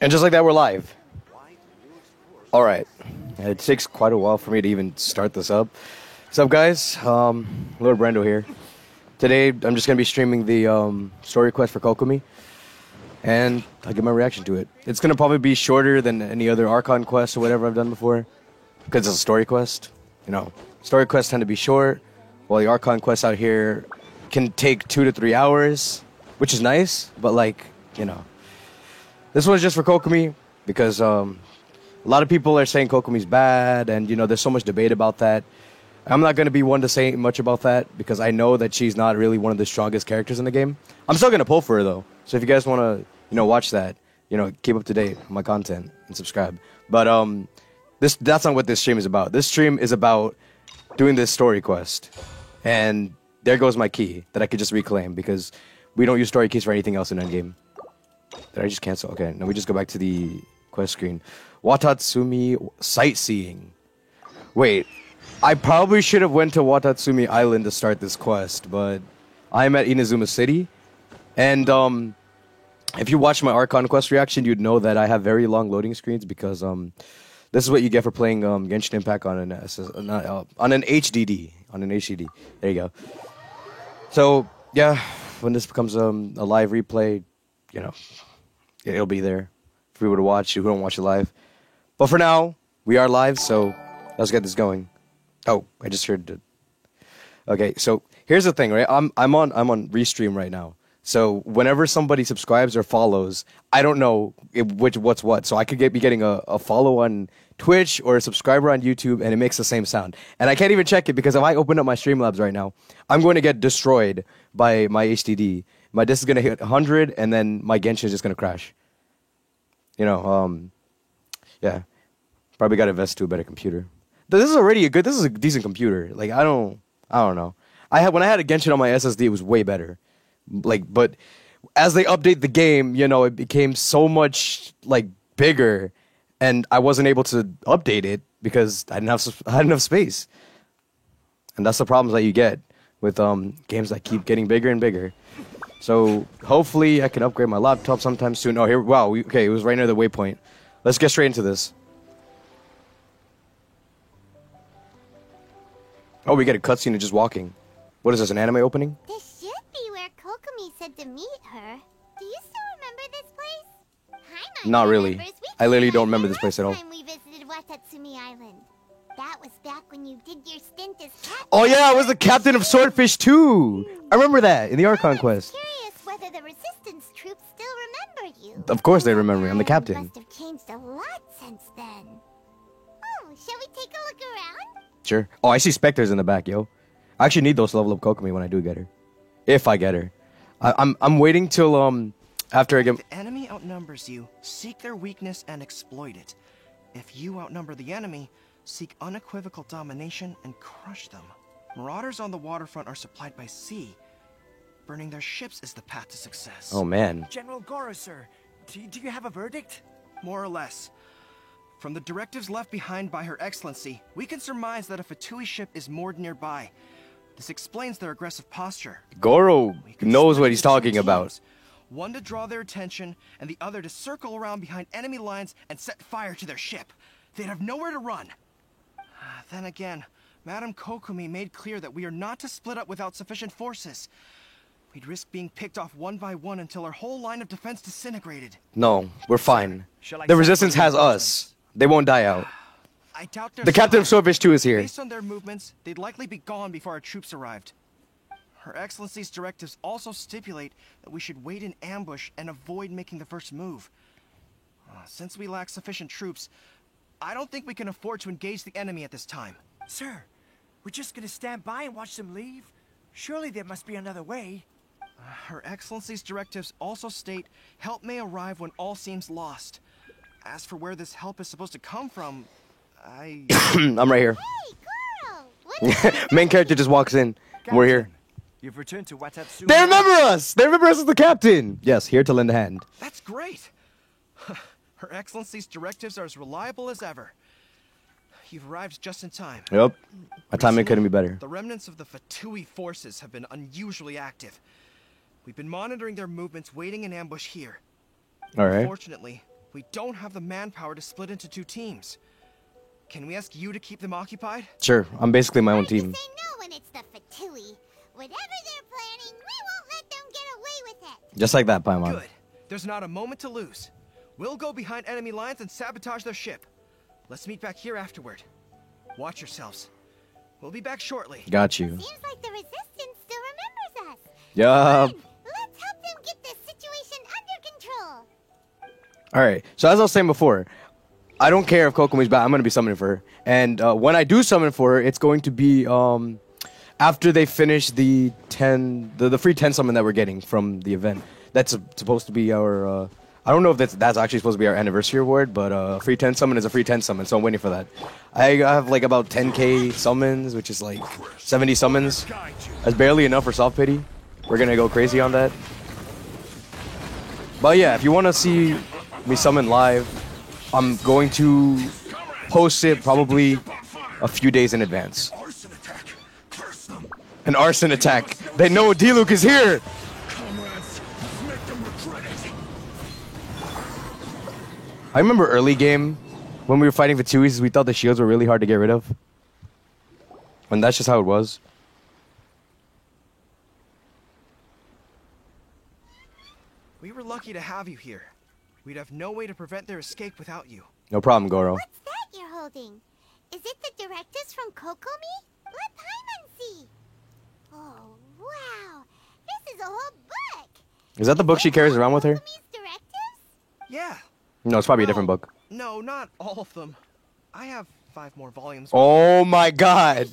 And just like that, we're live. All right. It takes quite a while for me to even start this up. What's up, guys? Lord Brando here. Today, I'm just going to be streaming the story quest for Kokomi, and I'll give my reaction to it. It's going to probably be shorter than any other Archon quest or whatever I've done before, because it's a story quest. You know, story quests tend to be short, while the Archon quests out here can take 2 to 3 hours, which is nice, but like, you know. This one's just for Kokomi, because a lot of people are saying Kokomi's bad, and you know, there's so much debate about that. I'm not going to be one to say much about that, because I know that she's not really one of the strongest characters in the game. I'm still going to pull for her, though. So if you guys want to, you know, watch that, you know, keep up to date on my content and subscribe. But that's not what this stream is about. This stream is about doing this story quest. And there goes my key that I could just reclaim, because we don't use story keys for anything else in Endgame. Did I just cancel? Okay, now we just go back to the quest screen. Watatsumi Sightseeing. Wait, I probably should have went to Watatsumi Island to start this quest, but I'm at Inazuma City. And if you watch my Archon quest reaction, you'd know that I have very long loading screens, because this is what you get for playing Genshin Impact on an HDD. On an HDD. There you go. So, yeah, when this becomes a live replay, you know, it'll be there for people to watch who don't watch it live. But for now, we are live, so let's get this going. Oh, I just heard it. Okay, so here's the thing, right? I'm on Restream right now. So whenever somebody subscribes or follows, I don't know what's what. So I could be getting a follow on Twitch or a subscriber on YouTube, and it makes the same sound. And I can't even check it, because if I open up my Streamlabs right now, I'm going to get destroyed by my HDD. My disk is going to hit 100, and then my Genshin is just going to crash. You know, yeah. Probably got to invest to a better computer. This is a decent computer. Like, I don't know. When I had a Genshin on my SSD, it was way better. Like, but as they update the game, you know, it became so much, like, bigger, and I wasn't able to update it because I had enough space. And that's the problems that you get with games that keep getting bigger and bigger. So hopefully I can upgrade my laptop sometime soon. Oh, here, wow, okay, it was right near the waypoint. Let's get straight into this. Oh, we get a cutscene of just walking. What is this, an anime opening? This should be where Kokomi said to meet her. Do you still remember this place? Hi, Not really. I literally don't remember this place at all. Time we visited Watatsumi Island. That was back when you did your stint as captain. Oh yeah, I was the captain of Swordfish too. I remember that in the Archon quest. Curious whether the resistance troops still remember you. Of course they remember me. I'm the captain. Must have changed a lot since then. Oh, shall we take a look around? Sure. Oh, I see specters in the back, yo. I actually need those to level up Kokomi when I do get her. If I get her. I'm waiting till after I get... If the enemy outnumbers you, seek their weakness and exploit it. If you outnumber the enemy, seek unequivocal domination and crush them. Marauders on the waterfront are supplied by sea. Burning their ships is the path to success. Oh man. General Goro, sir, do you have a verdict? More or less. From the directives left behind by Her Excellency, we can surmise that a Fatui ship is moored nearby. This explains their aggressive posture. Goro knows what he's talking about. One to draw their attention, and the other to circle around behind enemy lines and set fire to their ship. They'd have nowhere to run. Then again, Madame Kokomi made clear that we are not to split up without sufficient forces. We'd risk being picked off one by one until our whole line of defense disintegrated. No, we're fine. The resistance has us. They won't die out. I doubt The captain of Swordfish 2 is here. Based on their movements, they'd likely be gone before our troops arrived. Her Excellency's directives also stipulate that we should wait in ambush and avoid making the first move. Since we lack sufficient troops, I don't think we can afford to engage the enemy at this time. Sir, we're just gonna stand by and watch them leave? Surely there must be another way. Her Excellency's directives also state help may arrive when all seems lost. As for where this help is supposed to come from, I'm right here. Hey, Goro! What Main character just walks in. We're here. You've returned to Watatsumi. They remember us! They remember us as the captain! Yes, here to lend a hand. That's great! Her Excellency's directives are as reliable as ever. You've arrived just in time. Yep. My timing couldn't be better. The remnants of the Fatui forces have been unusually active. We've been monitoring their movements, waiting in ambush here. Alright. Unfortunately, We don't have the manpower to split into 2 teams. Can we ask you to keep them occupied? Sure, I'm basically my own Hard to team. say no when it's the Fatui. Whatever they're planning, we won't let them get away with it. Just like that, Paimon. Good. There's not a moment to lose. We'll go behind enemy lines and sabotage their ship. Let's meet back here afterward. Watch yourselves. We'll be back shortly. Got you. Seems like the Resistance still remembers us. Yup. Let's help them get this situation under control. Alright, so as I was saying before, I don't care if Kokomi's back, I'm going to be summoning for her. And when I do summon for her, it's going to be after they finish the free 10 summon that we're getting from the event. That's supposed to be our... I don't know if that's actually supposed to be our anniversary reward, but free 10 summon is a free 10 summon, so I'm waiting for that. I have like about 10k summons, which is like 70 summons. That's barely enough for soft pity. We're gonna go crazy on that. But yeah, if you want to see me summon live, I'm going to post it probably a few days in advance. An arson attack. They know D-Luke is here! I remember early game, when we were fighting Fatuis, we thought the shields were really hard to get rid of. And that's just how it was. We were lucky to have you here. We'd have no way to prevent their escape without you. No problem, Goro. What's that you're holding? Is it the directives from Kokomi? Let Paimon see. Oh, wow. This is a whole book. Is that the book she carries around with her? Kokomi's directives? Yeah. No, it's probably a different book. No, not all of them. I have 5 more volumes. Oh my god!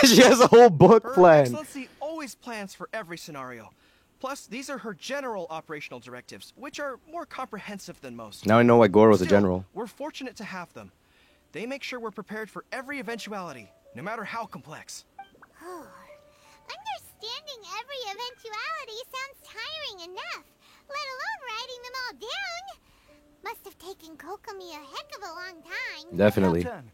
She has a whole book Her plan. Excellency always plans for every scenario. Plus, these are her general operational directives, which are more comprehensive than most. Now I know why Goro's a Still, general. We're fortunate to have them. They make sure we're prepared for every eventuality, no matter how complex. Oh, understanding every eventuality sounds tiring enough, let alone writing them all down. Must have taken Kokomi a heck of a long time. Definitely. Captain,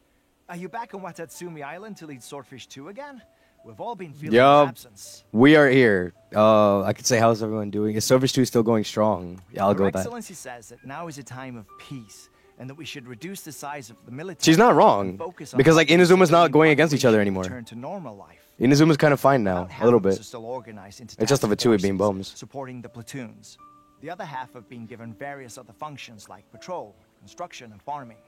are you back on Watatsumi Island to lead Swordfish 2 again? We've all been feeling Yup. your absence. We are here. I could say, how's everyone doing? Is Silver 2 still going strong? Yeah, I'll Her go with that. Excellency says that now is a time of peace, and that we should reduce the size of the military. She's not and wrong. focus on Because, like, helping Inazuma's not civilian going against each other population anymore. return to normal life. Inazuma's kind of fine now, About half a little of us bit. are still organized into It's just the task Fatui being forces, bums. supporting the platoons. The other half have been given various other functions like patrol, construction, and farming.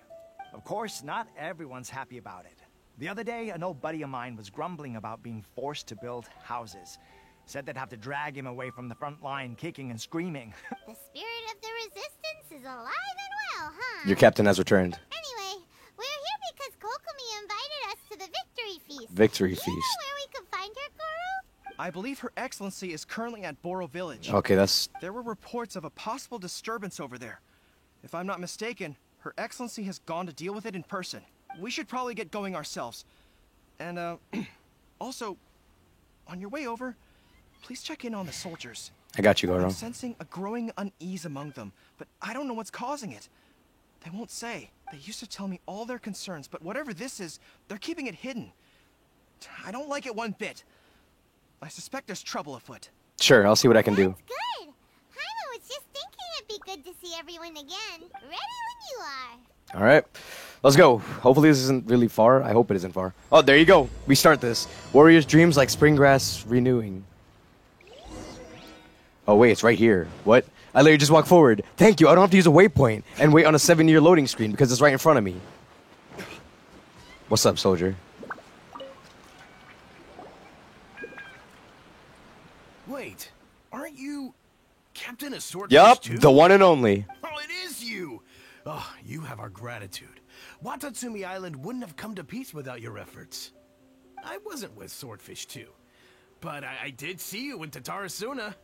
Of course, not everyone's happy about it. The other day, an old buddy of mine was grumbling about being forced to build houses. Said they'd have to drag him away from the front line, kicking and screaming. The spirit of the Resistance is alive and well, huh? Your captain has returned. Anyway, we're here because Kokomi invited us to the Victory Feast. Victory Do you know Feast. where we could find her, Goro? I believe Her Excellency is currently at Boro Village. Okay, that's... There were reports of a possible disturbance over there. If I'm not mistaken, Her Excellency has gone to deal with it in person. We should probably get going ourselves. And, also, on your way over, please check in on the soldiers. I got you, Goro. I'm sensing a growing unease among them, but I don't know what's causing it. They won't say. They used to tell me all their concerns, but whatever this is, they're keeping it hidden. I don't like it one bit. I suspect there's trouble afoot. Sure, I'll see what I can do. That's good. Paimon was just thinking it'd be good to see everyone again. Ready when you are. Alright, let's go. Hopefully this isn't really far. I hope it isn't far. Oh, there you go. We start this. Warrior's dreams like spring grass renewing. Oh, wait, it's right here. What? I literally just walk forward. Thank you, I don't have to use a waypoint and wait on a 7-year loading screen because it's right in front of me. What's up, soldier? Wait, aren't you Captain of Swordfish Yup, 2? the one and only. Oh, it is you! Oh, you have our gratitude. Watatsumi Island wouldn't have come to peace without your efforts. I wasn't with Swordfish 2, but I did see you in Tatarasuna.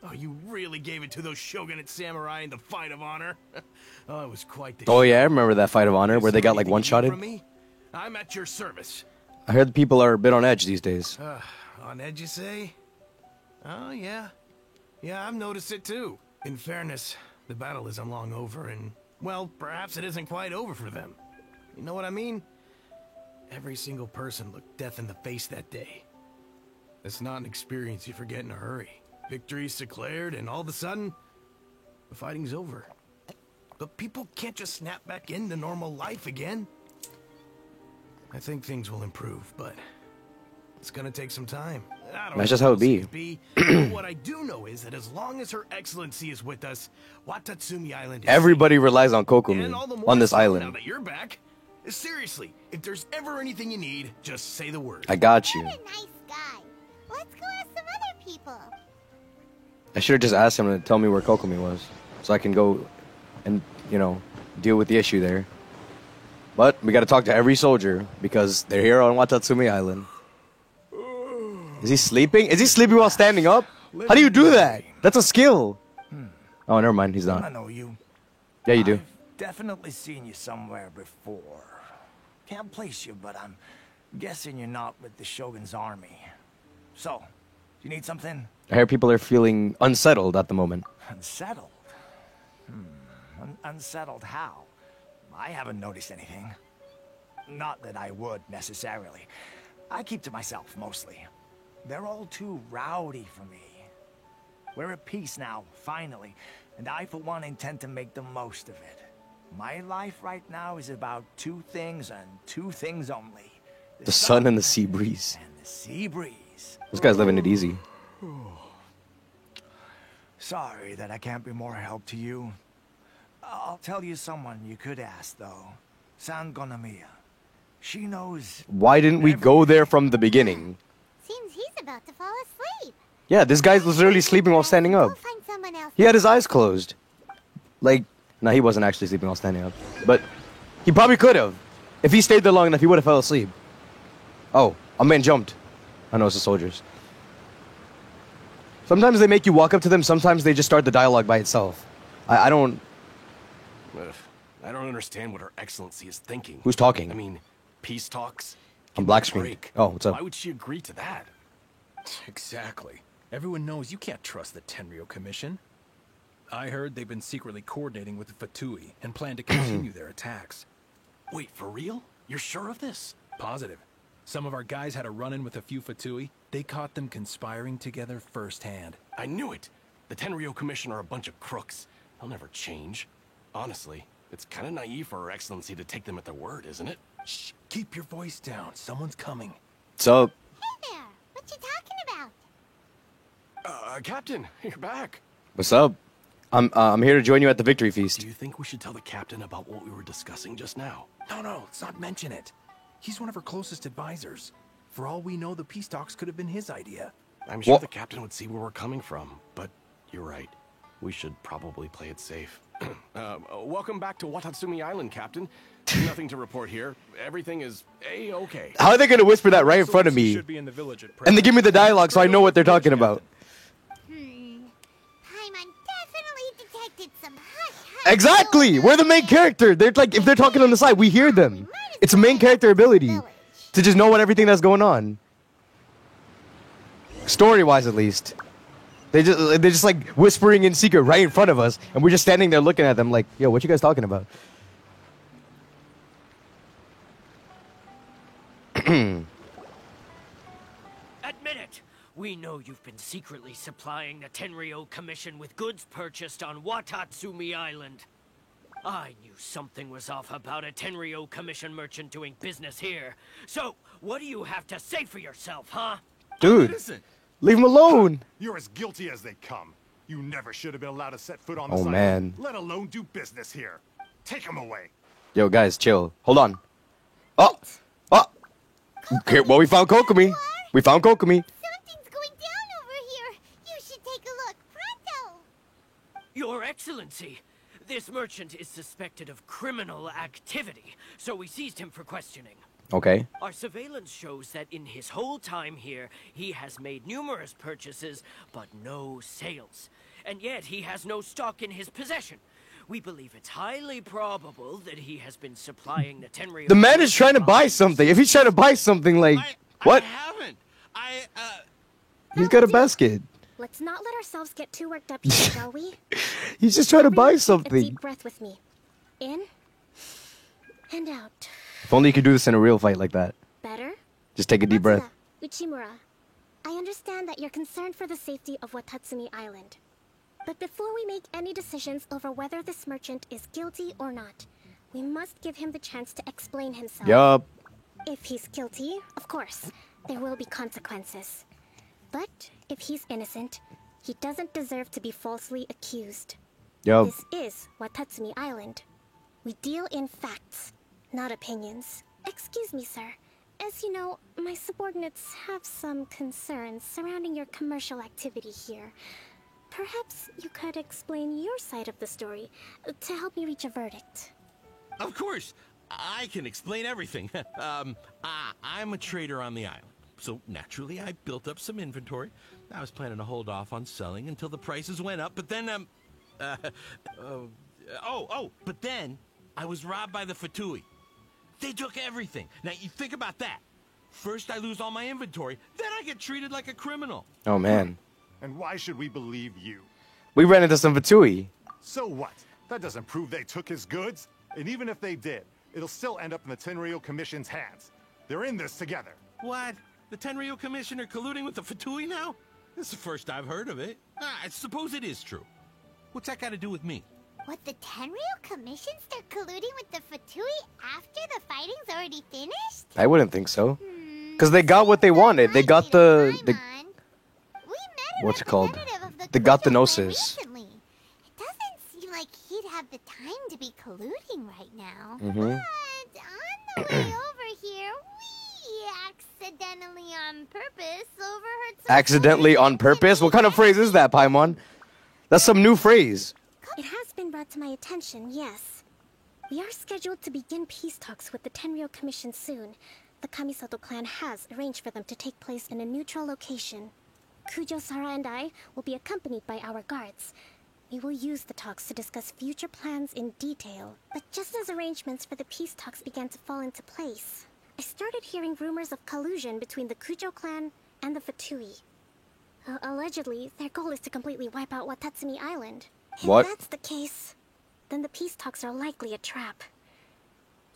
Oh, you really gave it to those shogunate samurai in the fight of honor. Oh, it was quite the Oh show. yeah, I remember that fight of honor where they Is there got like anything you need one-shotted. from me? I'm at your service. I heard the people are a bit on edge these days. On edge, you say? Oh, yeah. Yeah, I've noticed it too. In fairness, the battle isn't long over and, well, perhaps it isn't quite over for them. You know what I mean? Every single person looked death in the face that day. It's not an experience you forget in a hurry. Victory's declared and all of a sudden, the fighting's over. but people can't just snap back into normal life again. I think things will improve, but it's gonna take some time. I don't That's know just how it else be. But what I do know is that as long as Her Excellency is with us, Watatsumi Island is Everybody relies on safe. Kokomi And all the more on this so now island. that you're back. Seriously, if there's ever anything you need, just say the word. I got you. What a nice guy. Let's go ask some other people. I should have just asked him to tell me where Kokomi was, so I can go and, you know, deal with the issue there. But we got to talk to every soldier because they're here on Watatsumi Island. Is he sleeping? Is he sleeping while standing up? How do you do that? That's a skill. Oh, never mind. He's I not. know you. Yeah, you do. I've definitely seen you somewhere before. Can't place you, but I'm guessing you're not with the Shogun's army. So, you need something? I hear people are feeling unsettled at the moment. Unsettled? Unsettled how? I haven't noticed anything. Not that I would, necessarily. I keep to myself, mostly. They're all too rowdy for me. We're at peace now, finally, and I, for one, intend to make the most of it. My life right now is about two things and two things only. The sun and the sea breeze. And the sea breeze. This guy's living it easy. Sorry that I can't be more help to you. I'll tell you someone you could ask, though. San Gonamiya. She knows... Why didn't we go there from the beginning? Seems he's about to fall asleep. Yeah, this guy was literally sleeping while standing up. We'll find someone else. He had his eyes closed. Like, no, he wasn't actually sleeping while standing up. But he probably could have. If he stayed there long enough, he would have fell asleep. Oh, a man jumped. I know it's the soldiers. Sometimes they make you walk up to them. Sometimes they just start the dialogue by itself. I don't... Ugh, I don't understand what Her Excellency is thinking. Who's talking? I mean, peace talks? I'm Give black me a screen. break. Oh, what's up? Why would she agree to that? Exactly. Everyone knows you can't trust the Tenryo Commission. I heard they've been secretly coordinating with the Fatui and plan to continue their attacks. Wait, for real? You're sure of this? Positive. Some of our guys had a run-in with a few Fatui. They caught them conspiring together firsthand. I knew it! The Tenryo Commission are a bunch of crooks. They'll never change. Honestly, it's kind of naive for Her Excellency to take them at their word, isn't it? Shh, keep your voice down. Someone's coming. What's up? Hey there. What you talking about? Captain, you're back. What's up? I'm here to join you at the victory feast. Do you think we should tell the captain about what we were discussing just now? No, let's not mention it. He's one of our closest advisors. For all we know, the peace talks could have been his idea. I'm sure What? the captain would see where we're coming from, but you're right. We should probably play it safe. Welcome back to Watatsumi Island, Captain. Nothing to report here. Everything is A-okay. How are they going to whisper that right in front of me? Should be in the village at And they give me the dialogue so I know what they're talking about. Paimon definitely detected some hush-hush. Exactly! We're the main character. They're like, if they're talking on the side, we hear them. It's a main character ability to just know what everything that's going on. Story-wise, at least. They're just like whispering in secret right in front of us, and we're just standing there looking at them like, yo, what you guys talking about? Admit it! We know you've been secretly supplying the Tenryo Commission with goods purchased on Watatsumi Island. I knew something was off about a Tenryo Commission merchant doing business here. So, what do you have to say for yourself, huh? Dude, Innocent. leave him alone. You're as guilty as they come. You never should have been allowed to set foot on Oh, this island, man. let alone do business here. Take him away. Yo, guys, chill. Hold on. Oh! Okay, well, we found Kokomi. We found Kokomi. Something's going down over here. You should take a look. Pronto. Your Excellency, this merchant is suspected of criminal activity, so we seized him for questioning. Okay. Our surveillance shows that in his whole time here, he has made numerous purchases, but no sales. And yet, he has no stock in his possession. We believe it's highly probable that he has been supplying the Tenryo... The man is trying to buy something. If he's trying to buy something, like, what? I haven't. He's got a basket. Let's not let ourselves get too worked up here, shall we? He's just trying to buy Everyone take a something. deep breath with me. In and out. If only you could do this in a real fight like that. Better? Just take a deep breath. Matsuda, Uchimura, I understand that you're concerned for the safety of Watatsumi Island. But before we make any decisions over whether this merchant is guilty or not, we must give him the chance to explain himself. Yup. If he's guilty, of course, there will be consequences. But if he's innocent, he doesn't deserve to be falsely accused. Yup. This is Watatsumi Island. We deal in facts, not opinions. Excuse me, sir. As you know, my subordinates have some concerns surrounding your commercial activity here. Perhaps you could explain your side of the story to help me reach a verdict. Of course, I can explain everything. I'm a trader on the island, so naturally I built up some inventory. I was planning to hold off on selling until the prices went up, but then, but then I was robbed by the Fatui. They took everything. Now, you think about that. First, I lose all my inventory, then I get treated like a criminal. Oh, man. And why should we believe you? We ran into some Fatui. So what? That doesn't prove they took his goods. And even if they did, it'll still end up in the Tenryo Commission's hands. They're in this together. What? The Tenryo Commission are colluding with the Fatui now? This is the first I've heard of it. I suppose it is true. What's that got to do with me? What, the Tenryo Commission start colluding with the Fatui after the fighting's already finished? I wouldn't think so. Because they got what they wanted. They got the what's it called? They got the Gnosis. It doesn't seem like he'd have the time to be colluding right now. Mm-hmm. But on the way over here, we accidentally on purpose overheard some Accidentally on purpose? What kind of phrase is that, Paimon? That's some new phrase. It has been brought to my attention, yes. We are scheduled to begin peace talks with the Tenryo Commission soon. The Kamisato clan has arranged for them to take place in a neutral location. Kujo-Sara and I will be accompanied by our guards. We will use the talks to discuss future plans in detail. But just as arrangements for the peace talks began to fall into place, I started hearing rumors of collusion between the Kujo clan and the Fatui. Allegedly, their goal is to completely wipe out Watatsumi Island. What? If that's the case, then the peace talks are likely a trap.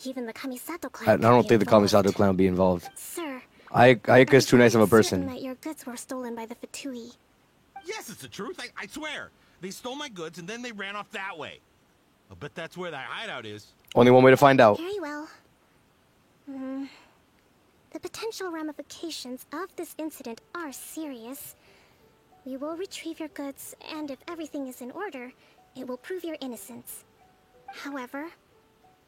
Even the Kamisato clan. I don't think the Kamisato clan will be involved. Sir, Ayaka is too nice of a I'm certain person. that your goods were stolen by the Fatui. Yes, it's the truth. I swear. They stole my goods and then they ran off that way. I'll bet that's where their hideout is. Only one way to find out. Very well. The potential ramifications of this incident are serious. We will retrieve your goods, and if everything is in order, it will prove your innocence. However,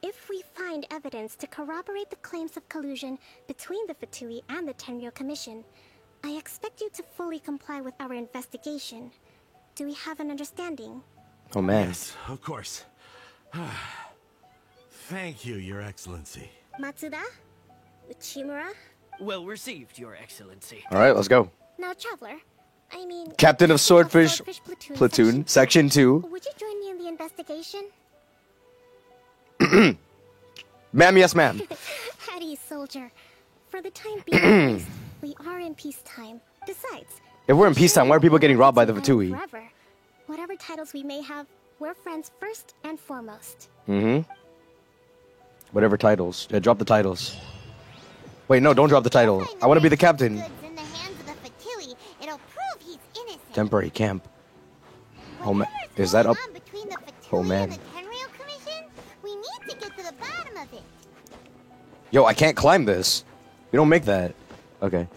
if we find evidence to corroborate the claims of collusion between the Fatui and the Tenryo Commission, I expect you to fully comply with our investigation. Do we have an understanding? Oh, man. Yes, of course. Thank you, Your Excellency. Matsuda? Uchimura? Well received, Your Excellency. All right, let's go. Now, Traveler, I mean... Captain of Swordfish Platoon, Section 2. Would you join me in the investigation? Ma'am, yes, ma'am. Hattie, soldier. For the time being, at least, we are in peacetime. Besides... If we're in peacetime, why are people getting robbed by the Fatui? Forever. Whatever titles we may have, we're friends first and foremost. Mm-hmm. Whatever titles. Yeah, drop the titles. Wait, no, don't drop the title. I want to be the captain. In the hands of the Fatui, it'll prove he's innocent. Temporary camp. Oh, man. Is that up? Between the Fatui Oh, man. and the Tenryo Commission, we need to get to the bottom of it. Yo, I can't climb this. You don't make that. Okay.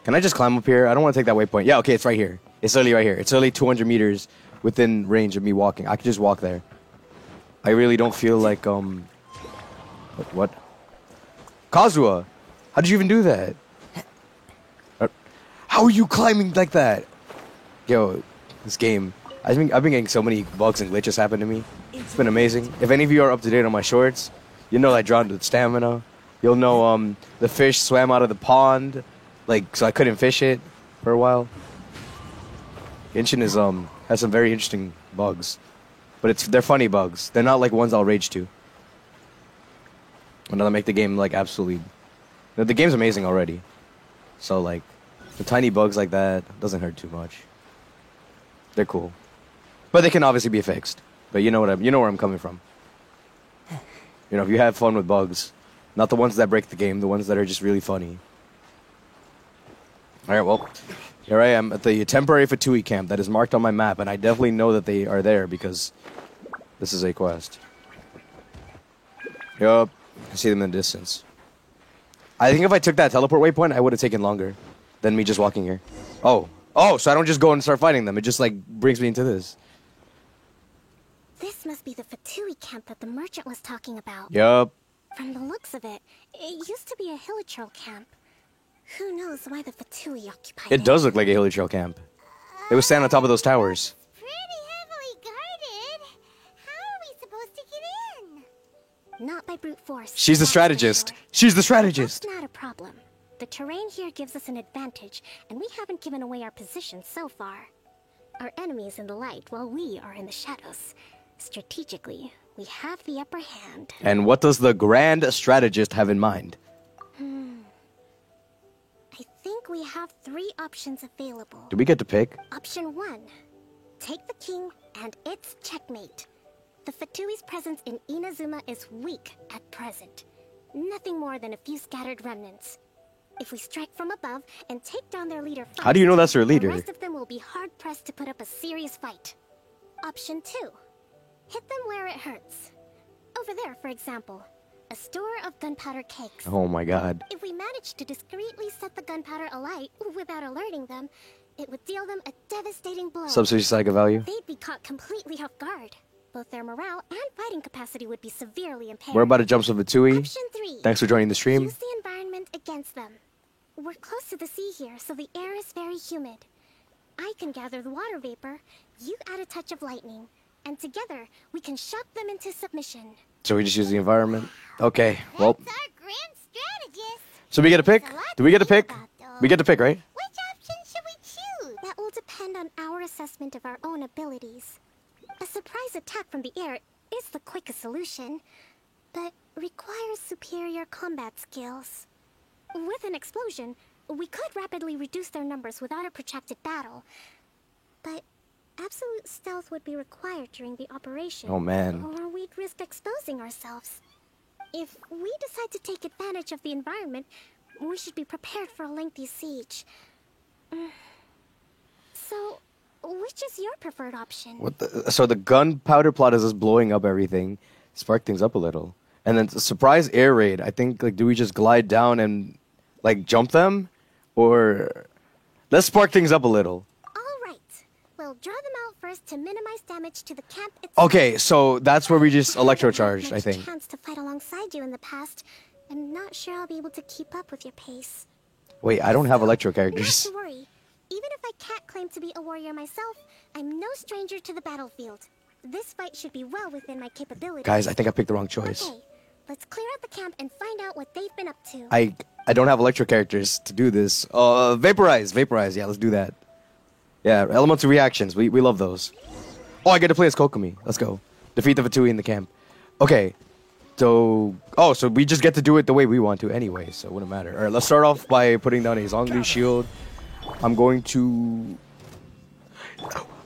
Can I just climb up here? I don't want to take that waypoint. Yeah, okay, it's right here. It's literally right here. It's literally 200 meters within range of me walking. I can just walk there. I really don't feel like, What? Kazuha! How did you even do that? How are you climbing like that? Yo, this game. I've been getting so many bugs and glitches happen to me. It's been amazing. If any of you are up to date on my shorts, you know I drowned with stamina. You'll know the fish swam out of the pond, like, so I couldn't fish it for a while. Genshin is has some very interesting bugs, but they're funny bugs. They're not like ones I'll rage to. And that'll make the game like absolutely. The game's amazing already, so like the tiny bugs like that doesn't hurt too much. They're cool, but they can obviously be fixed. But you know where I'm coming from. You know, if you have fun with bugs, not the ones that break the game, the ones that are just really funny. All right, well, Here I am at the temporary Fatui camp that is marked on my map, and I definitely know that they are there because this is a quest. Yup, I can see them in the distance. I think if I took that teleport waypoint, I would have taken longer than me just walking here. Oh, so I don't just go and start fighting them. It just like brings me into this. This must be the Fatui camp that the merchant was talking about. Yup. From the looks of it, it used to be a Hilichurl camp. Who knows why the Fatui occupied it? It does look like a Hilichurl camp. They would stand on top of those towers. Pretty heavily guarded. How are we supposed to get in? Not by brute force. She's the that's for strategist. sure. She's the strategist. That's not a problem. The terrain here gives us an advantage, and we haven't given away our position so far. Our enemy is in the light, while we are in the shadows. Strategically, we have the upper hand. And what does the grand strategist have in mind? I think we have 3 options available. Do we get to pick? Option 1. Take the king, and it's checkmate. The Fatui's presence in Inazuma is weak at present. Nothing more than a few scattered remnants. If we strike from above and take down their leader first, How do you know that's their leader? the rest of them will be hard-pressed to put up a serious fight. Option 2. Hit them where it hurts. Over there, for example. A store of gunpowder cakes. Oh my god. If we manage to discreetly set the gunpowder alight without alerting them, it would deal them a devastating blow. Subspecies psycho value. They'd be caught completely off guard. Both their morale and fighting capacity would be severely impaired. We're about to jump some Fatui. Option 3. Thanks for joining the stream. Use the environment against them. We're close to the sea here, so the air is very humid. I can gather the water vapor, you add a touch of lightning, and together we can shock them into submission. So we just use the environment. Okay, well. That's our grand strategist. So we get a pick? There's a lot Do we get to to think pick? about, though. We get to pick, right? Which option should we choose? That will depend on our assessment of our own abilities. A surprise attack from the air is the quickest solution, but requires superior combat skills. With an explosion, we could rapidly reduce their numbers without a protracted battle, but absolute stealth would be required during the operation. Oh, man. Or we'd risk exposing ourselves. If we decide to take advantage of the environment, we should be prepared for a lengthy siege. So, which is your preferred option? What the? So the gunpowder plot is just blowing up everything, spark things up a little, and then surprise air raid. I think like, do we just glide down and like jump them, or let's spark things up a little? All right, we'll draw them out first to minimize damage to the camp itself. Okay, so that's where we just electrocharged. I Much think. chance to fight alongside you in the past. I'm not sure I'll be able to keep up with your pace. Wait, I don't have electro Not characters. to worry. Even if I can't claim to be a warrior myself, I'm no stranger to the battlefield. This fight should be well within my capabilities. Guys, I think I picked the wrong choice. Okay, let's clear out the camp and find out what they've been up to. I don't have electro characters to do this. Vaporize. Yeah, let's do that. Yeah, elemental reactions. We love those. Oh, I get to play as Kokomi. Let's go. Defeat the Fatui in the camp. Okay. So we just get to do it the way we want to anyway, so it wouldn't matter. All right, let's start off by putting down a Zhongli shield. I'm going to...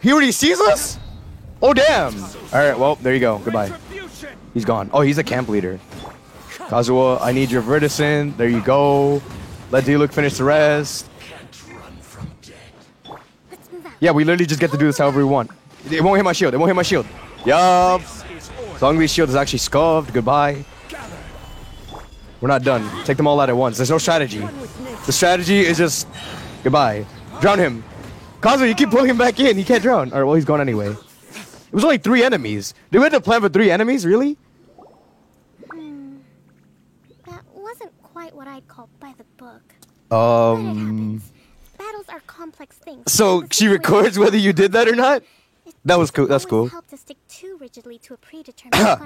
He already sees us? Oh, damn. All right, well, there you go. Goodbye. He's gone. Oh, he's a camp leader. Kazuha, I need your Vertison. There you go. Let Diluc finish the rest. Let's move out. Yeah, we literally just get to do this however we want. It won't hit my shield. Yup. Zhongli's shield is actually scuffed. Goodbye. We're not done. Take them all out at once. There's no strategy. The strategy is just... Goodbye. Drown him. Kazuha, you keep pulling him back in. He can't drown. Alright, well, he's gone anyway. It was only 3 enemies. Did we have to plan for 3 enemies? Really? That wasn't quite what I'd call by the book. Battles are complex things. So she records whether you did that or not? That was cool. That's cool. Always help to stick too rigidly to a predetermined plan.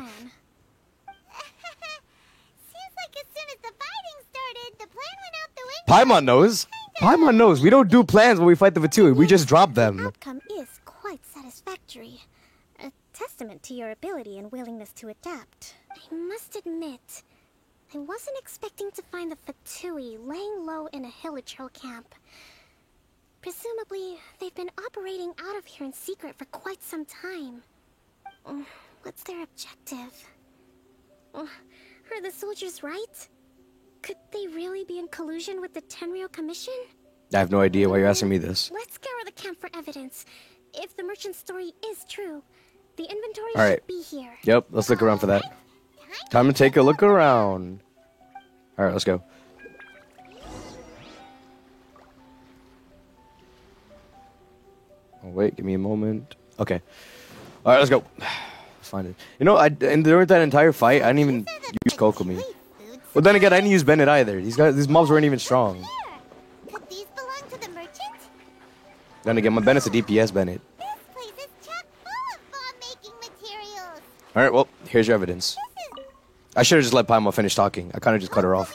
Seems like as soon as the fighting started, the plan went out the window. Paimon knows. Paimon knows. We don't do plans when we fight the Fatui. We just drop The them. outcome is quite satisfactory. A testament to your ability and willingness to adapt. I must admit, I wasn't expecting to find the Fatui laying low in a Hilichurl camp. Presumably, they've been operating out of here in secret for quite some time. What's their objective? Are the soldiers right? Could they really be in collusion with the Tenryou Commission? I have no idea why you're asking me this. Let's scour the camp for evidence. If the merchant's story is true, the inventory All right. should be here. Yep, let's look around for that. Time to take a look around. All right, let's go. Oh, wait, give me a moment. Okay. All right, let's go. Let's find it. You know, and during that entire fight, I didn't even use Kokomi. Well, then again, I didn't use Bennett either. These mobs weren't even strong. Could these belong to the merchant? Then again, my Bennett's a DPS Bennett. This place is chock full of bomb-making materials. All right, well, here's your evidence. I should have just let Paimon finish talking. I kind of just cut her off.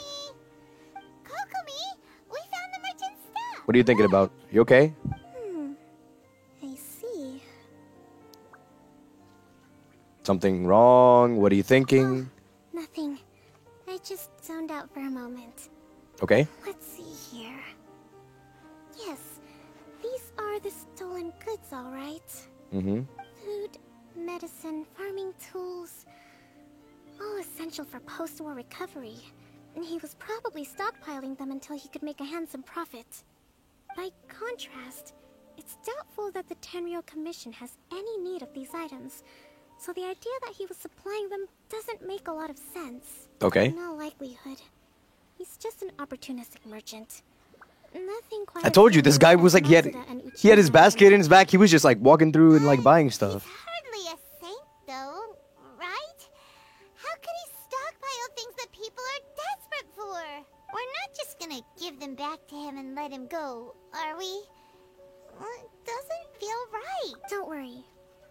Kokomi, we found the merchant's stuff. What are you thinking about? You okay? I see. Something wrong? What are you thinking? Nothing. I just zoned out for a moment. Okay. Let's see here. Yes, these are the stolen goods, all right. Mm-hmm. Food, medicine, farming tools. All essential for post-war recovery. And he was probably stockpiling them until he could make a handsome profit. By contrast, it's doubtful that the Tenryou Commission has any need of these items. So the idea that he was supplying them doesn't make a lot of sense. Okay. In all likelihood, he's just an opportunistic merchant. Nothing quite. I told you, this guy was like, he had his basket in his back. He was just like walking through and like buying stuff. Hardly a saint, though, right? How could he stockpile things that people are desperate for? We're not just gonna give them back to him and let him go, are we? Well, it doesn't feel right. Don't worry.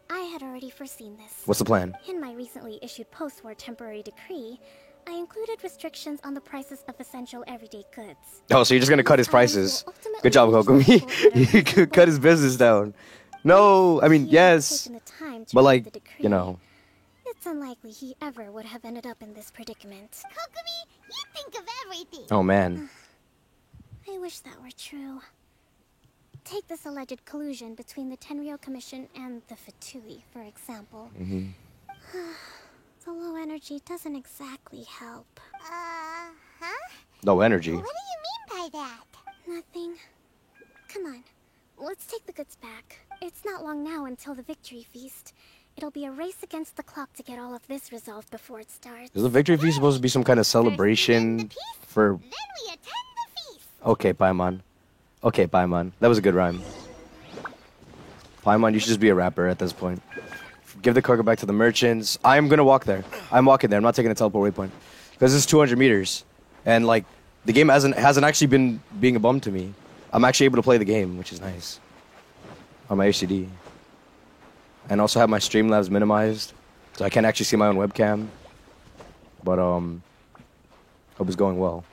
I had already foreseen this. What's the plan? In my recently issued post-war temporary decree, I included restrictions on the prices of essential everyday goods. Oh, so you're just gonna cut his prices. Good job, Kokomi. You could cut his business down. No, I mean, yes. But like, you know. It's unlikely he ever would have ended up in this predicament. Kokomi, you think of everything. Oh, man. I wish that were true. Take this alleged collusion between the Tenryou Commission and the Fatui, for example. Mm-hmm. The low energy doesn't exactly help. Huh? Low energy. What do you mean by that? Nothing. Come on, let's take the goods back. It's not long now until the victory feast. It'll be a race against the clock to get all of this resolved before it starts. Is the victory feast supposed to be some kind of celebration for... Then we attend the feast. Okay, Paimon. Okay, Paimon. That was a good rhyme. Paimon, you should just be a rapper at this point. Give the cargo back to the merchants. I'm gonna walk there. I'm walking there. I'm not taking a teleport waypoint. Because it's 200 meters. And, like, the game hasn't actually been being a bum to me. I'm actually able to play the game, which is nice. On my HDD. And also have my Streamlabs minimized. So I can't actually see my own webcam. But, hope it's going well.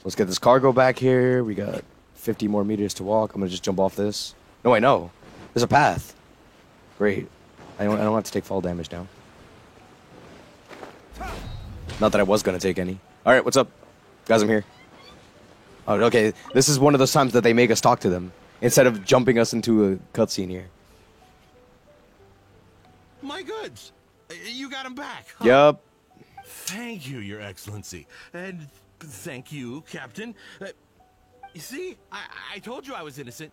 Let's get this cargo back here. We got 50 more meters to walk. I'm gonna just jump off this. No, wait, no. There's a path. Great. I don't have to take fall damage now. Not that I was gonna take any. Alright, what's up? Guys, I'm here. Oh, okay. This is one of those times that they make us talk to them. Instead of jumping us into a cutscene here. My goods. You got them back. Huh? Yup. Thank you, Your Excellency. And thank you, Captain. You see, I told you I was innocent.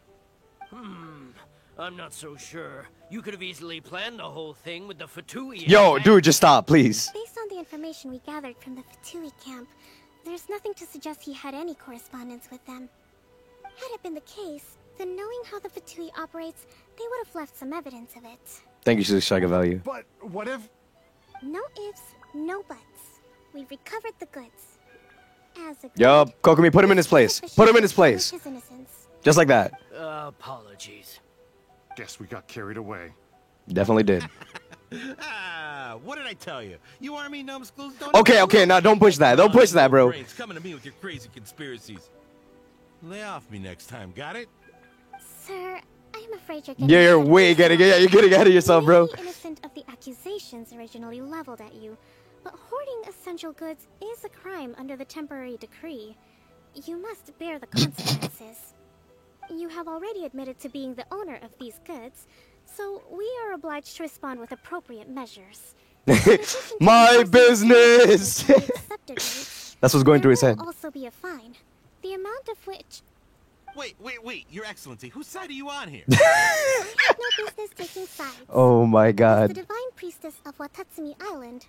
I'm not so sure. You could have easily planned the whole thing with the Fatui. Yo, dude, just stop, please. Based on the information we gathered from the Fatui camp, there's nothing to suggest he had any correspondence with them. Had it been the case, then knowing how the Fatui operates, they would have left some evidence of it. Thank you, Shaka Value. But what if... No ifs, no buts. We recovered the goods. As a Yup, Kokomi, put him in his place. Put him in his place. his innocence. Just like that. Apologies. Guess we got carried away. Definitely did. What did I tell you? You army numbskulls don't... Okay, now don't push that. Don't push that, bro. Brains coming to me with your crazy conspiracies. Lay off me next time, got it? Sir, I'm afraid you're getting Yeah, you're ahead of way yourself. you're getting ahead of yourself, You bro. may be innocent of the accusations originally leveled at you, but hoarding essential goods is a crime under the temporary decree. You must bear the consequences. You have already admitted to being the owner of these goods, so we are obliged to respond with appropriate measures. My business. Accepted rates, That's what's going through his there head. will also be a fine, the amount of which... Wait, Your Excellency, whose side are you on here? I have no business taking sides. Oh my As the god. divine priestess of Watatsumi Island,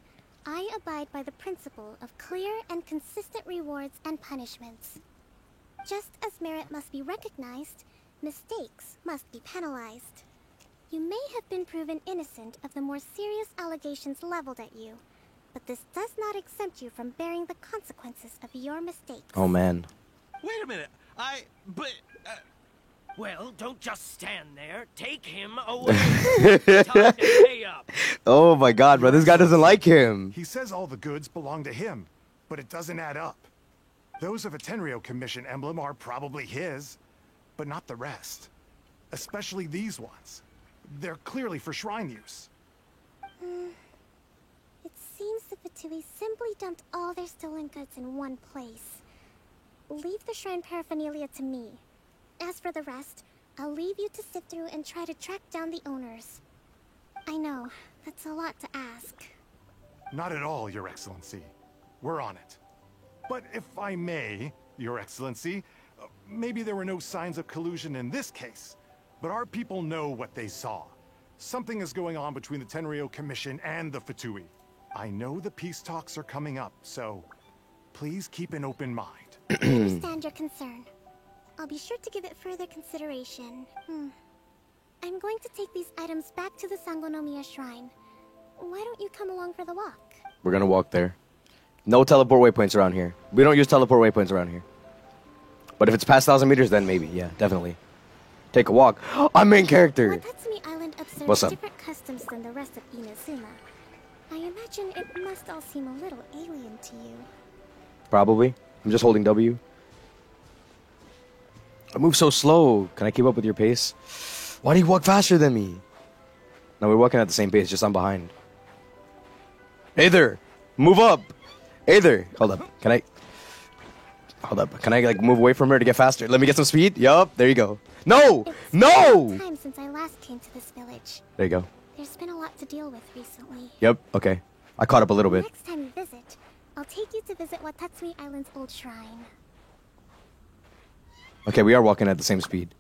I abide by the principle of clear and consistent rewards and punishments. Just as merit must be recognized, mistakes must be penalized. You may have been proven innocent of the more serious allegations leveled at you, but this does not exempt you from bearing the consequences of your mistakes. Oh man. Wait a minute. Well, don't just stand there. Take him away. Time to pay up. Oh my god, bro. This guy doesn't like him. He says all the goods belong to him, but it doesn't add up. Those of a Tenryo Commission emblem are probably his, but not the rest. Especially these ones. They're clearly for shrine use. It seems the Fatui simply dumped all their stolen goods in one place. Leave the shrine paraphernalia to me. As for the rest, I'll leave you to sift through and try to track down the owners. I know, that's a lot to ask. Not at all, Your Excellency. We're on it. But if I may, Your Excellency, maybe there were no signs of collusion in this case, but our people know what they saw. Something is going on between the Tenryo Commission and the Fatui. I know the peace talks are coming up, so please keep an open mind. I understand your concern. I'll be sure to give it further consideration. I'm going to take these items back to the Sangonomiya Shrine. Why don't you come along for the walk? We're gonna walk there. No teleport waypoints around here. We don't use teleport waypoints around here. But if it's past 1,000 meters, then maybe. Yeah, definitely. Take a walk. I'm main character. Watatsumi Island observes What's up? different customs than the rest of Inazuma. I imagine it must all seem a little alien to you. Probably. I'm just holding W. I move so slow. Can I keep up with your pace? Why do you walk faster than me? No, we're walking at the same pace, just I'm behind. Hey there! Move up! Hey there! Hold up. Can I like move away from her to get faster? Let me get some speed? Yup, there you go. No! It's No! been time since I last came to this village. There you go. There's been a lot to deal with recently. Yep, okay. I caught up a little bit. Next time you visit, I'll take you to visit Watatsumi Island's old shrine. Okay, we are walking at the same speed.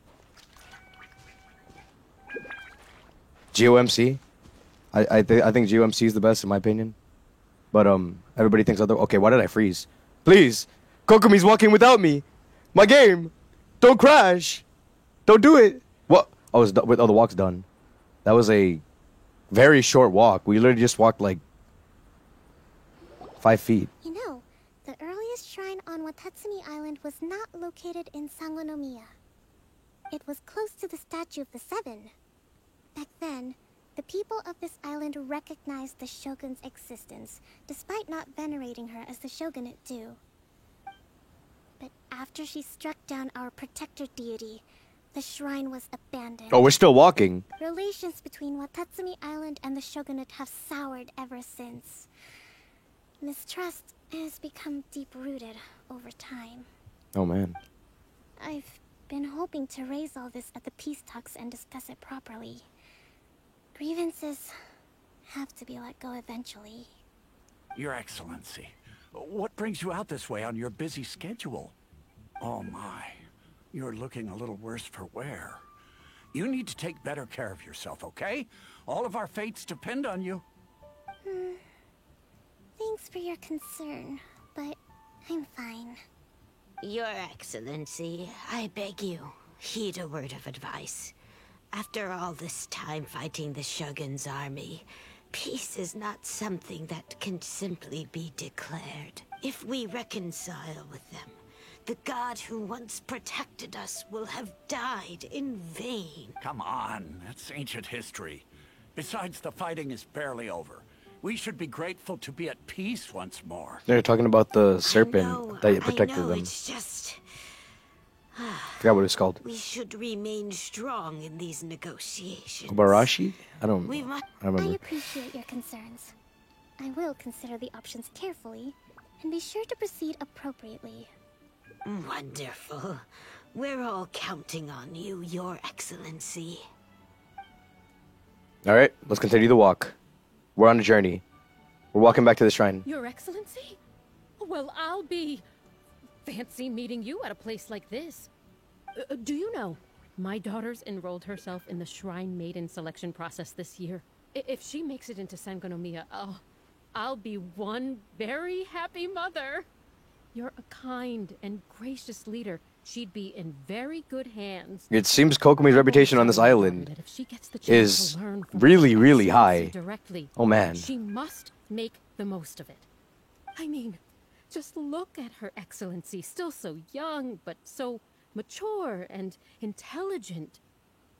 GOMC? I think GOMC is the best in my opinion. But everybody thinks other. Okay, why did I freeze? Please, Kokomi's walking without me. My game, don't crash. Don't do it. What? Oh, it's done. Oh, the walk's done. That was a very short walk. We literally just walked like 5 feet. You know, the earliest shrine on Watatsumi Island was not located in Sangonomiya. It was close to the Statue of the Seven. Back then, the people of this island recognized the Shogun's existence, despite not venerating her as the Shogunate do. But after she struck down our protector deity, the shrine was abandoned. Oh, we're still walking. Relations between Watatsumi Island and the Shogunate have soured ever since. Mistrust has become deep-rooted over time. Oh man. I've been hoping to raise all this at the peace talks and discuss it properly. Grievances have to be let go eventually. Your Excellency, what brings you out this way on your busy schedule? Oh my, you're looking a little worse for wear. You need to take better care of yourself, okay? All of our fates depend on you. Thanks for your concern, but I'm fine. Your Excellency, I beg you, heed a word of advice. After all this time fighting the Shogun's army, peace is not something that can simply be declared. If we reconcile with them, the god who once protected us will have died in vain. Come on, that's ancient history. Besides, the fighting is barely over. We should be grateful to be at peace once more. They're talking about the serpent that protected them. It's just... Forgot what it's called. We should remain strong in these negotiations. Kobarashi? I don't I remember. appreciate your concerns. I will consider the options carefully, and be sure to proceed appropriately. Wonderful. We're all counting on you, Your Excellency. Alright, let's continue the walk. We're on a journey. We're walking back to the shrine. Your Excellency? Well, I'll be... fancy meeting you at a place like this. Do you know, my daughter's enrolled herself in the Shrine Maiden selection process this year. If she makes it into Sangonomiya, I'll be one very happy mother. You're a kind and gracious leader. She'd be in very good hands. It seems Kokomi's reputation on this island is really, really high. Oh man. She must make the most of it. I mean, just look at Her Excellency, still so young, but so mature and intelligent.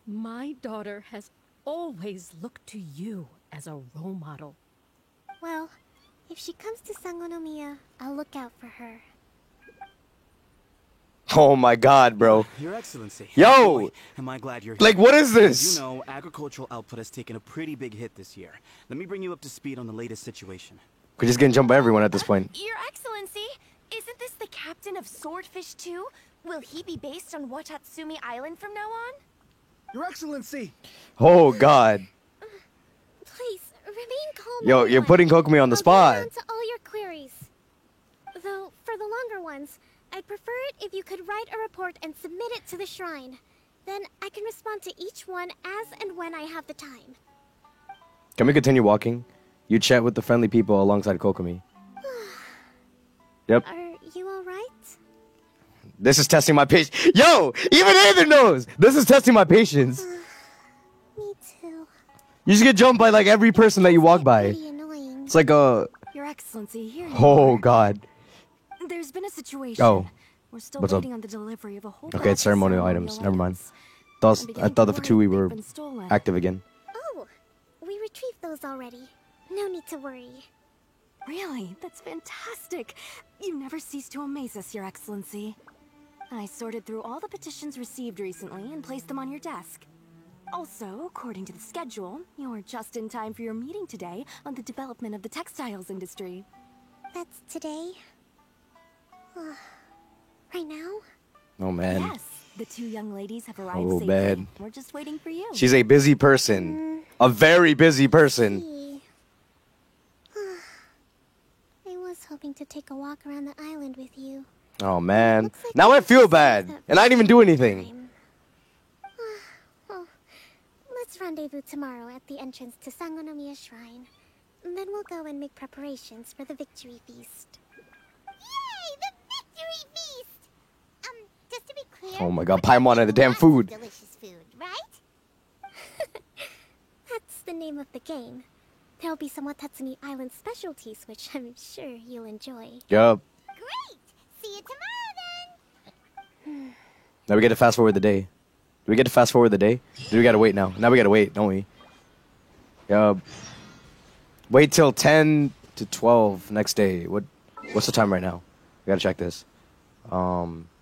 My daughter has always looked to you as a role model. Well, if she comes to Sangonomiya, I'll look out for her. Oh my god, bro. Your Excellency. Yo! Boy, am I glad you're here. Like, what is this? As you know, agricultural output has taken a pretty big hit this year. Let me bring you up to speed on the latest situation. We're just getting jumped by everyone at this point. Your Excellency, isn't this the captain of Swordfish 2? Will he be based on Watatsumi Island from now on? Your Excellency! Oh god. Please, remain calm. Yo, you're putting Kokomi on the spot. I'll get around to all your queries. Though, for the longer ones, I'd prefer it if you could write a report and submit it to the shrine. Then I can respond to each one as and when I have the time. Can we continue walking? You chat with the friendly people alongside Kokomi. Yep. Are you alright? This is testing my patience. Yo! Even Aether knows! This is testing my patience. Me too. You just get jumped by like every person that you walk by. It's like a... Your Excellency, here you Oh are. god. There's been a situation. Oh. We're still What's up? waiting on the delivery of a whole Okay, it's ceremonial items. Never mind. I thought the Fatui were active again. Oh, we retrieved those already. No need to worry. Really? That's fantastic. You never cease to amaze us, Your Excellency. I sorted through all the petitions received recently and placed them on your desk. Also, according to the schedule, you're just in time for your meeting today on the development of the textiles industry. That's today? Right now? Oh man. Yes, the two young ladies have arrived Oh safely. bad. We're just waiting for you. She's a busy person. A very busy person. I was hoping to take a walk around the island with you. Oh man. Now I feel bad. And I didn't even do anything. Well, let's rendezvous tomorrow at the entrance to Sangonomiya Shrine. And then we'll go and make preparations for the victory feast. Yay! The victory feast! Just to be clear... Oh my god, Paimon and the damn food. Delicious food, right? That's the name of the game. There'll be some Watatsumi Island specialties, which I'm sure you'll enjoy. Yup. Great! See you tomorrow then! Now we get to fast forward the day. Do we get to fast forward the day? Do we gotta wait now? Now we gotta wait, don't we? Yup. Wait till 10 to 12 next day. What's the time right now? I gotta check this.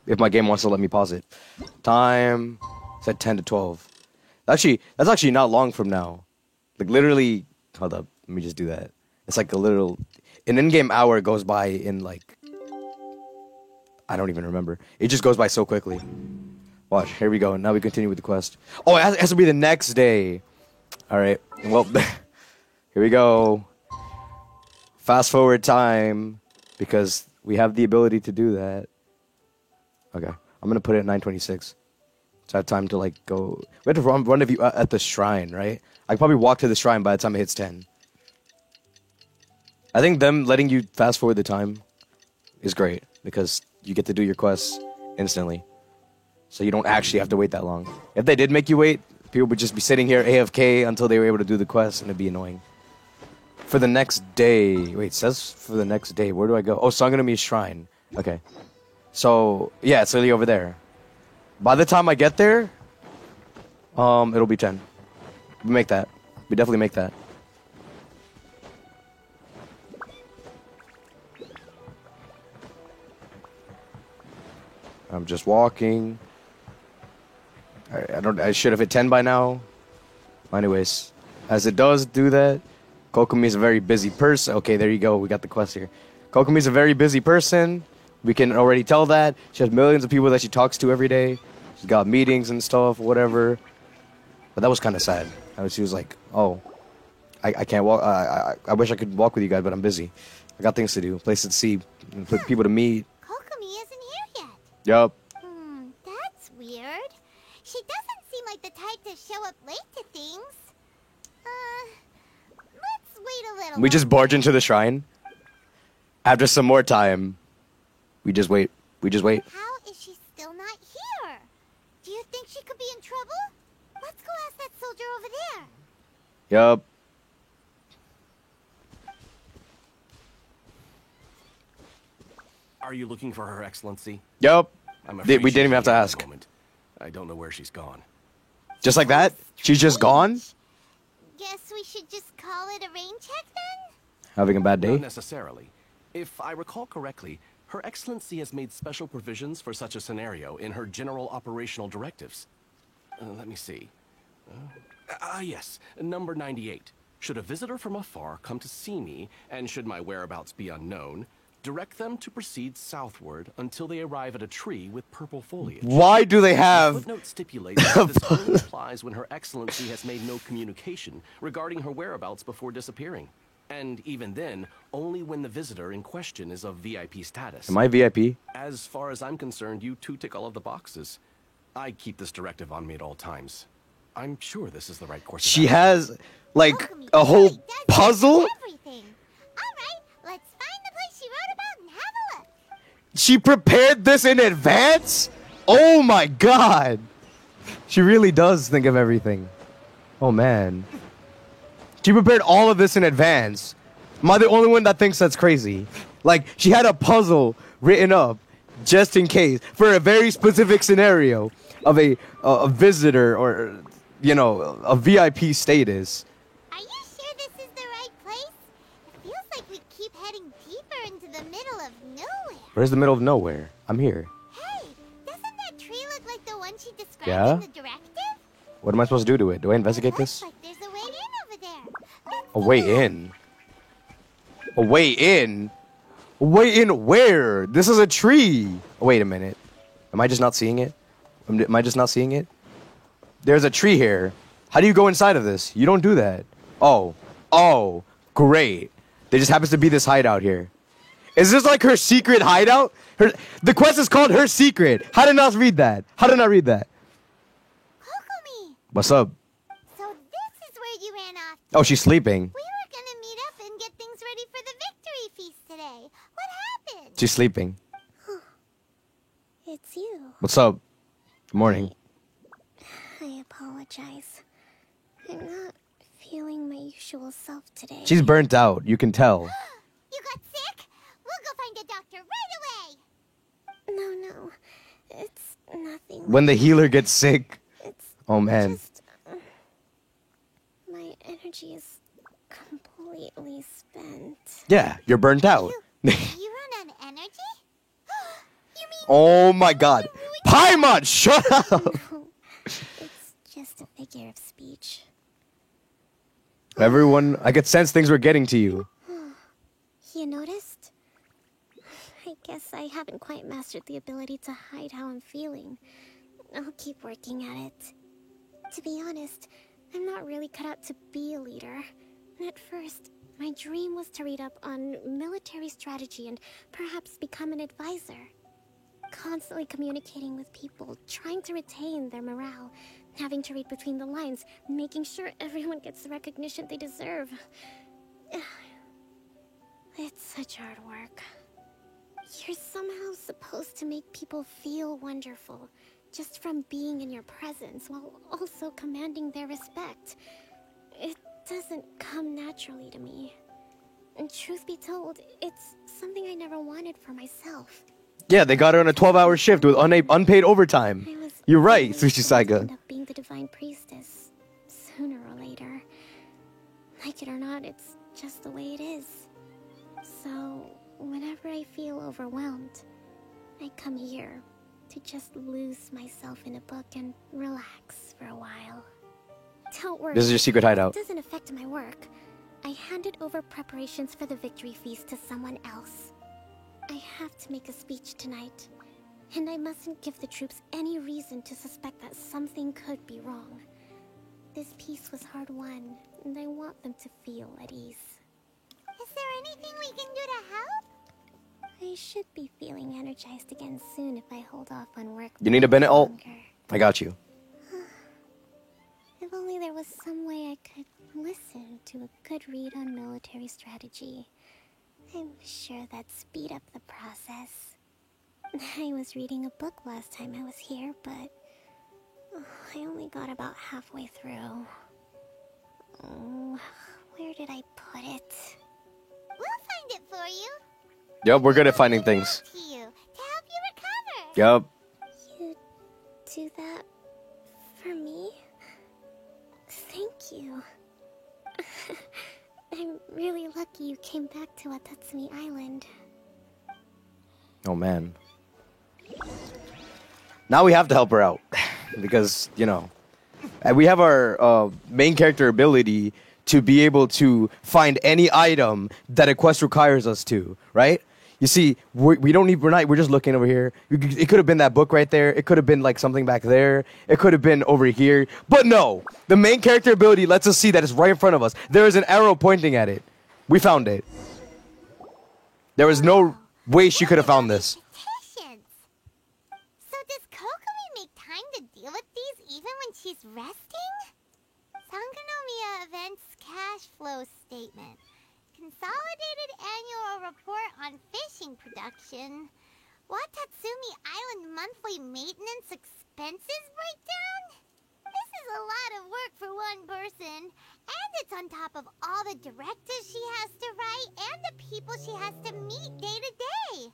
If my game wants to let me pause it. Time said 10 to 12. That's actually not long from now. Like literally, hold up, let me just do that. It's like an in-game hour goes by in like, I don't even remember. It just goes by so quickly. Watch, here we go. Now we continue with the quest. Oh, it has to be the next day. All right, well, here we go. Fast forward time, because we have the ability to do that. Okay, I'm gonna put it at 9:26. So I have time to like go. We have to rendezvous at the shrine, right? I can probably walk to the shrine by the time it hits 10. I think them letting you fast forward the time is great because you get to do your quests instantly. So you don't actually have to wait that long. If they did make you wait, people would just be sitting here AFK until they were able to do the quest, and it'd be annoying. For the next day, wait, it says for the next day. Where do I go? Oh, Sangonomiya Shrine. Okay. So, yeah, it's literally over there. By the time I get there, it'll be 10. We make that. We definitely make that. I'm just walking. I should have hit 10 by now. Anyways, as it does do that, Kokomi is a very busy person. Okay, there you go. We got the quest here. Kokomi is a very busy person. We can already tell that. She has millions of people that she talks to every day. She's got meetings and stuff, whatever. But that was kind of sad. She was like, oh, I can't walk. I wish I could walk with you guys, but I'm busy. I got things to do, places to see, people to meet. Kokomi isn't here yet. Yup. That's weird. She doesn't seem like the type to show up late to things. Let's wait a little. We just barge into the shrine. After some more time, we just wait. We just wait. How is she still not here? Do you think she could be in trouble? Let's go ask that soldier over there. Yup. Are you looking for Her Excellency? Yup. I'm We afraid didn't even have to she's here at ask. the moment. I don't know where she's gone. Just like that? She's just gone? Guess we should just call it a rain check then? Having a bad day? Not necessarily. If I recall correctly, Her Excellency has made special provisions for such a scenario in her general operational directives. Let me see. Yes, number 98. Should a visitor from afar come to see me, and should my whereabouts be unknown, direct them to proceed southward until they arrive at a tree with purple foliage. Why do they have... The footnote stipulates that this only applies when Her Excellency has made no communication regarding her whereabouts before disappearing. And even then, only when the visitor in question is of VIP status. Am I VIP? As far as I'm concerned, you two tick all of the boxes. I keep this directive on me at all times. I'm sure this is the right course of She action. has, like, a whole puzzle? Everything. Alright, let's find the place she wrote about and have a look. She prepared this in advance? Oh my god! She really does think of everything. Oh man. She prepared all of this in advance. Am I the only one that thinks that's crazy? Like, she had a puzzle written up just in case for a very specific scenario of a visitor or, you know, a VIP status. Are you sure this is the right place? It feels like we keep heading deeper into the middle of nowhere. Where's the middle of nowhere? I'm here. Hey, doesn't that tree look like the one she described Yeah? in the directive? What am I supposed to do to it? Do I investigate this? Like there's a way in over there. A way in? A way in? A way in where? This is a tree. Oh, wait a minute. Am I just not seeing it? Am I just not seeing it? There's a tree here. How do you go inside of this? You don't do that. Oh. Oh. Great. There just happens to be this hideout here. Is this like her secret hideout? The quest is called Her Secret. How did I not read that? How did I not read that? Kokomi. What's up? So this is where you ran off. Oh, she's sleeping. We were gonna meet up and get things ready for the victory feast today. What happened? She's sleeping. It's you. What's up? Good morning. I apologize. I'm not feeling my usual self today. She's burnt out. You can tell. You got sick? We'll go find a doctor right away. No. It's nothing. When the healer gets sick. Oh man. My energy is completely spent. Yeah, you're burnt out. You run on energy? Oh my god. Paimon, shut up! It's just a figure of speech. Everyone, I could sense things were getting to you. You noticed? I guess I haven't quite mastered the ability to hide how I'm feeling. I'll keep working at it. To be honest, I'm not really cut out to be a leader. At first, my dream was to read up on military strategy and perhaps become an advisor. Constantly communicating with people, trying to retain their morale, having to read between the lines, making sure everyone gets the recognition they deserve. It's such hard work. You're somehow supposed to make people feel wonderful, just from being in your presence, while also commanding their respect. It doesn't come naturally to me. And truth be told, it's something I never wanted for myself. Yeah, they got her on a 12-hour shift with unpaid overtime. You're right, Sushi Saiga. End up being the divine priestess, sooner or later. Like it or not, it's just the way it is. So, whenever I feel overwhelmed, I come here to just lose myself in a book and relax for a while. Don't worry. This is your secret hideout. It doesn't affect my work. I handed over preparations for the victory feast to someone else. I have to make a speech tonight, and I mustn't give the troops any reason to suspect that something could be wrong. This peace was hard won, and I want them to feel at ease. Is there anything we can do to help? I should be feeling energized again soon if I hold off on work. You need a Bennett ult? I got you. listen to a good read on military strategy. I'm sure that'd speed up the process. I was reading a book last time I was here, but I only got about halfway through. Oh, where did I put it? We'll find it for you. Yep, we're good at finding things. To you, to help you recover. Yep. You do that for me? Thank you. I'm really lucky you came back to Watatsumi Island. Oh man. Now we have to help her out. Because, you know, we have our main character ability to be able to find any item that a quest requires us to, right? You see, we're just looking over here. It could have been that book right there. It could have been like something back there. It could have been over here. But no, the main character ability lets us see that it's right in front of us. There is an arrow pointing at it. We found it. There was no way she could have found this. So does Kokomi make time to deal with these even when she's resting? Sangonomiya Events Cash Flow Statement. Consolidated Annual Report on Fishing Production. Watatsumi Island Monthly Maintenance Expenses Breakdown? This is a lot of work for one person. And it's on top of all the directives she has to write and the people she has to meet day to day.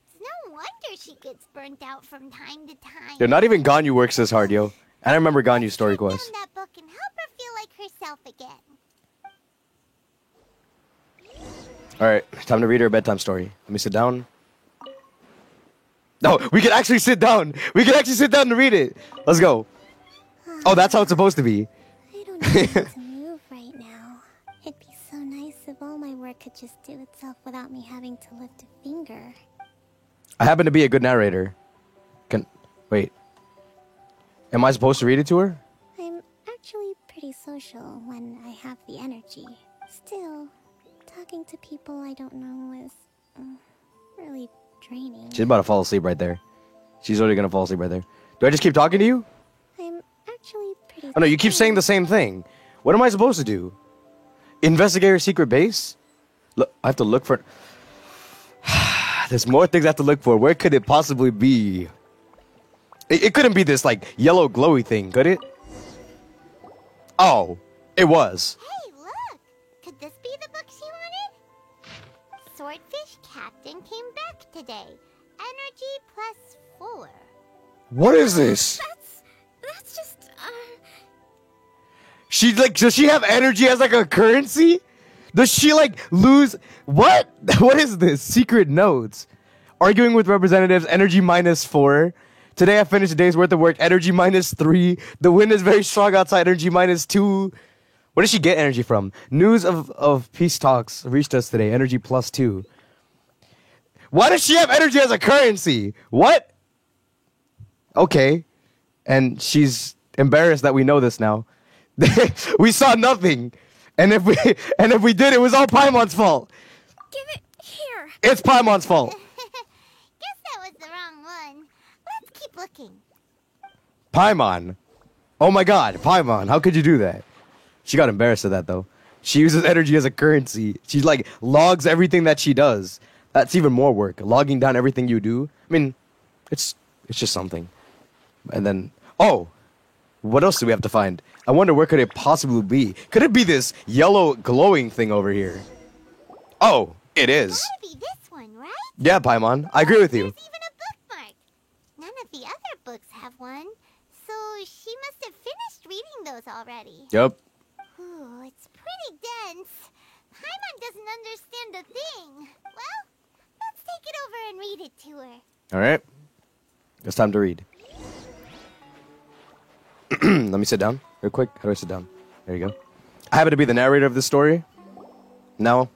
It's no wonder she gets burnt out from time to time. Yo, not even Ganyu works this hard, yo. And I remember Ganyu's story quest. That book and help her feel like herself again. Alright, time to read her bedtime story. Let me sit down. No, we can actually sit down. We can actually sit down to read it. Let's go. Oh, that's how it's supposed to be. I don't know how to move right now. It'd be so nice if all my work could just do itself without me having to lift a finger. I happen to be a good narrator. Wait. Am I supposed to read it to her? I'm actually pretty social when I have the energy. Still, talking to people I don't know is really draining. She's about to fall asleep right there. She's already gonna fall asleep right there. Do I just keep talking to you? I'm actually pretty... Oh no, you keep saying the same thing. What am I supposed to do? Investigate her secret base? Look, I have to look for... There's more things I have to look for. Where could it possibly be? It couldn't be this, like, yellow glowy thing, could it? Oh, it was. Hey, look! Could this be the book she wanted? Swordfish Captain came back today. Energy +4. What is this? That's just, Does she have energy as, like, a currency? Does she, like, lose... What? What is this? Secret notes. Arguing with representatives, energy -4. Today I finished a day's worth of work, energy -3. The wind is very strong outside, energy -2. Where did she get energy from? News of peace talks reached us today, energy +2. Why does she have energy as a currency? What? Okay. And she's embarrassed that we know this now. We saw nothing. And if we did, it was all Paimon's fault. Give it here. It's Paimon's fault. Guess that was the wrong one. Let's keep looking. Paimon. Oh my god, Paimon, how could you do that? She got embarrassed at that though. She uses energy as a currency. She like logs everything that she does. That's even more work. Logging down everything you do. I mean, it's just something. And then what else do we have to find? I wonder where could it possibly be? Could it be this yellow glowing thing over here? Oh, it is. Gotta be this one, right? Yeah, Paimon, I agree with you. There's even a bookmark. None of the other books have one, so she must have finished reading those already. Yep. Ooh, it's pretty dense. Paimon doesn't understand a thing. Well, let's take it over and read it to her. All right. It's time to read. Let me sit down real quick. How do I sit down? There you go. I happen to be the narrator of this story. No.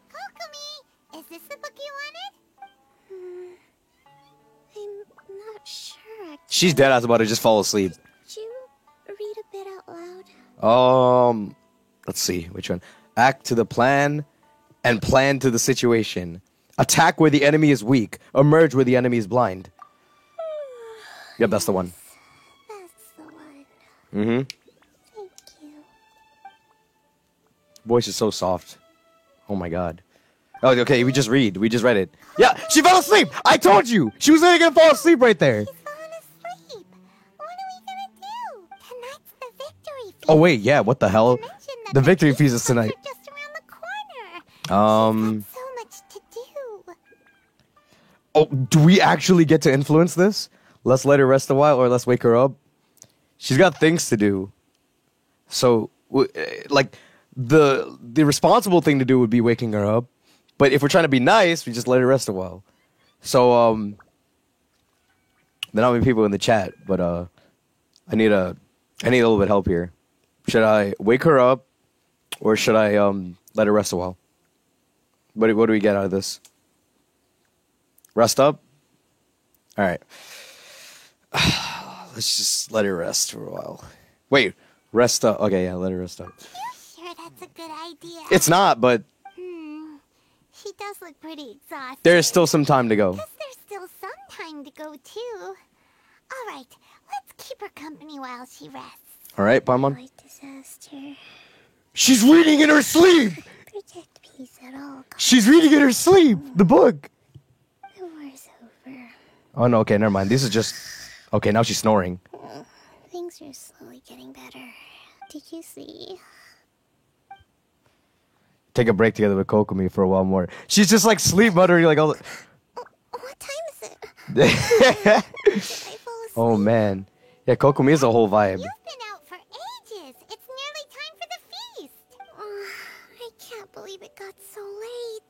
Kokomi, is this the book you wanted? I'm not sure, actually. She's dead. I was about to just fall asleep. Could you read a bit out loud? Let's see. Which one? Act to the plan and plan to the situation. Attack where the enemy is weak. Emerge where the enemy is blind. Yep, that's the one. That's the one. Mm-hmm. Thank you. voice is so soft. Oh my god. Oh, okay, we just read it. Yeah, she fell asleep! I told you! She was literally gonna fall asleep right there! Oh wait, yeah, what the hell? The victory feast is tonight. Oh, do we actually get to influence this? Let's let her rest a while, or let's wake her up. She's got things to do. So, like, the responsible thing to do would be waking her up. But if we're trying to be nice, we just let her rest a while. So, there are not many people in the chat, but I need a little bit of help here. Should I wake her up, or should I let her rest a while? What do we get out of this? Rest up? All right. Let's just let her rest for a while. Wait, rest up. Okay, yeah, let her rest up. Sure, that's a good idea. It's not, but She does look pretty exhausted. there's still some time to go. Guess there's still some time to go too. All right, let's keep her company while she rests. All right, Paimon? Disaster. She's reading in her sleep! Protect peace at all. She's reading in her sleep! The book! The war's over. Oh, no, okay, never mind. This is just... Okay, now she's snoring. Things are slowly getting better. Did you see? Take a break together with Kokomi for a while more. She's just like sleep muttering like all the... What time is it? Oh, man. Yeah, Kokomi is a whole vibe. You've been out for ages. It's nearly time for the feast. I can't believe it got so late.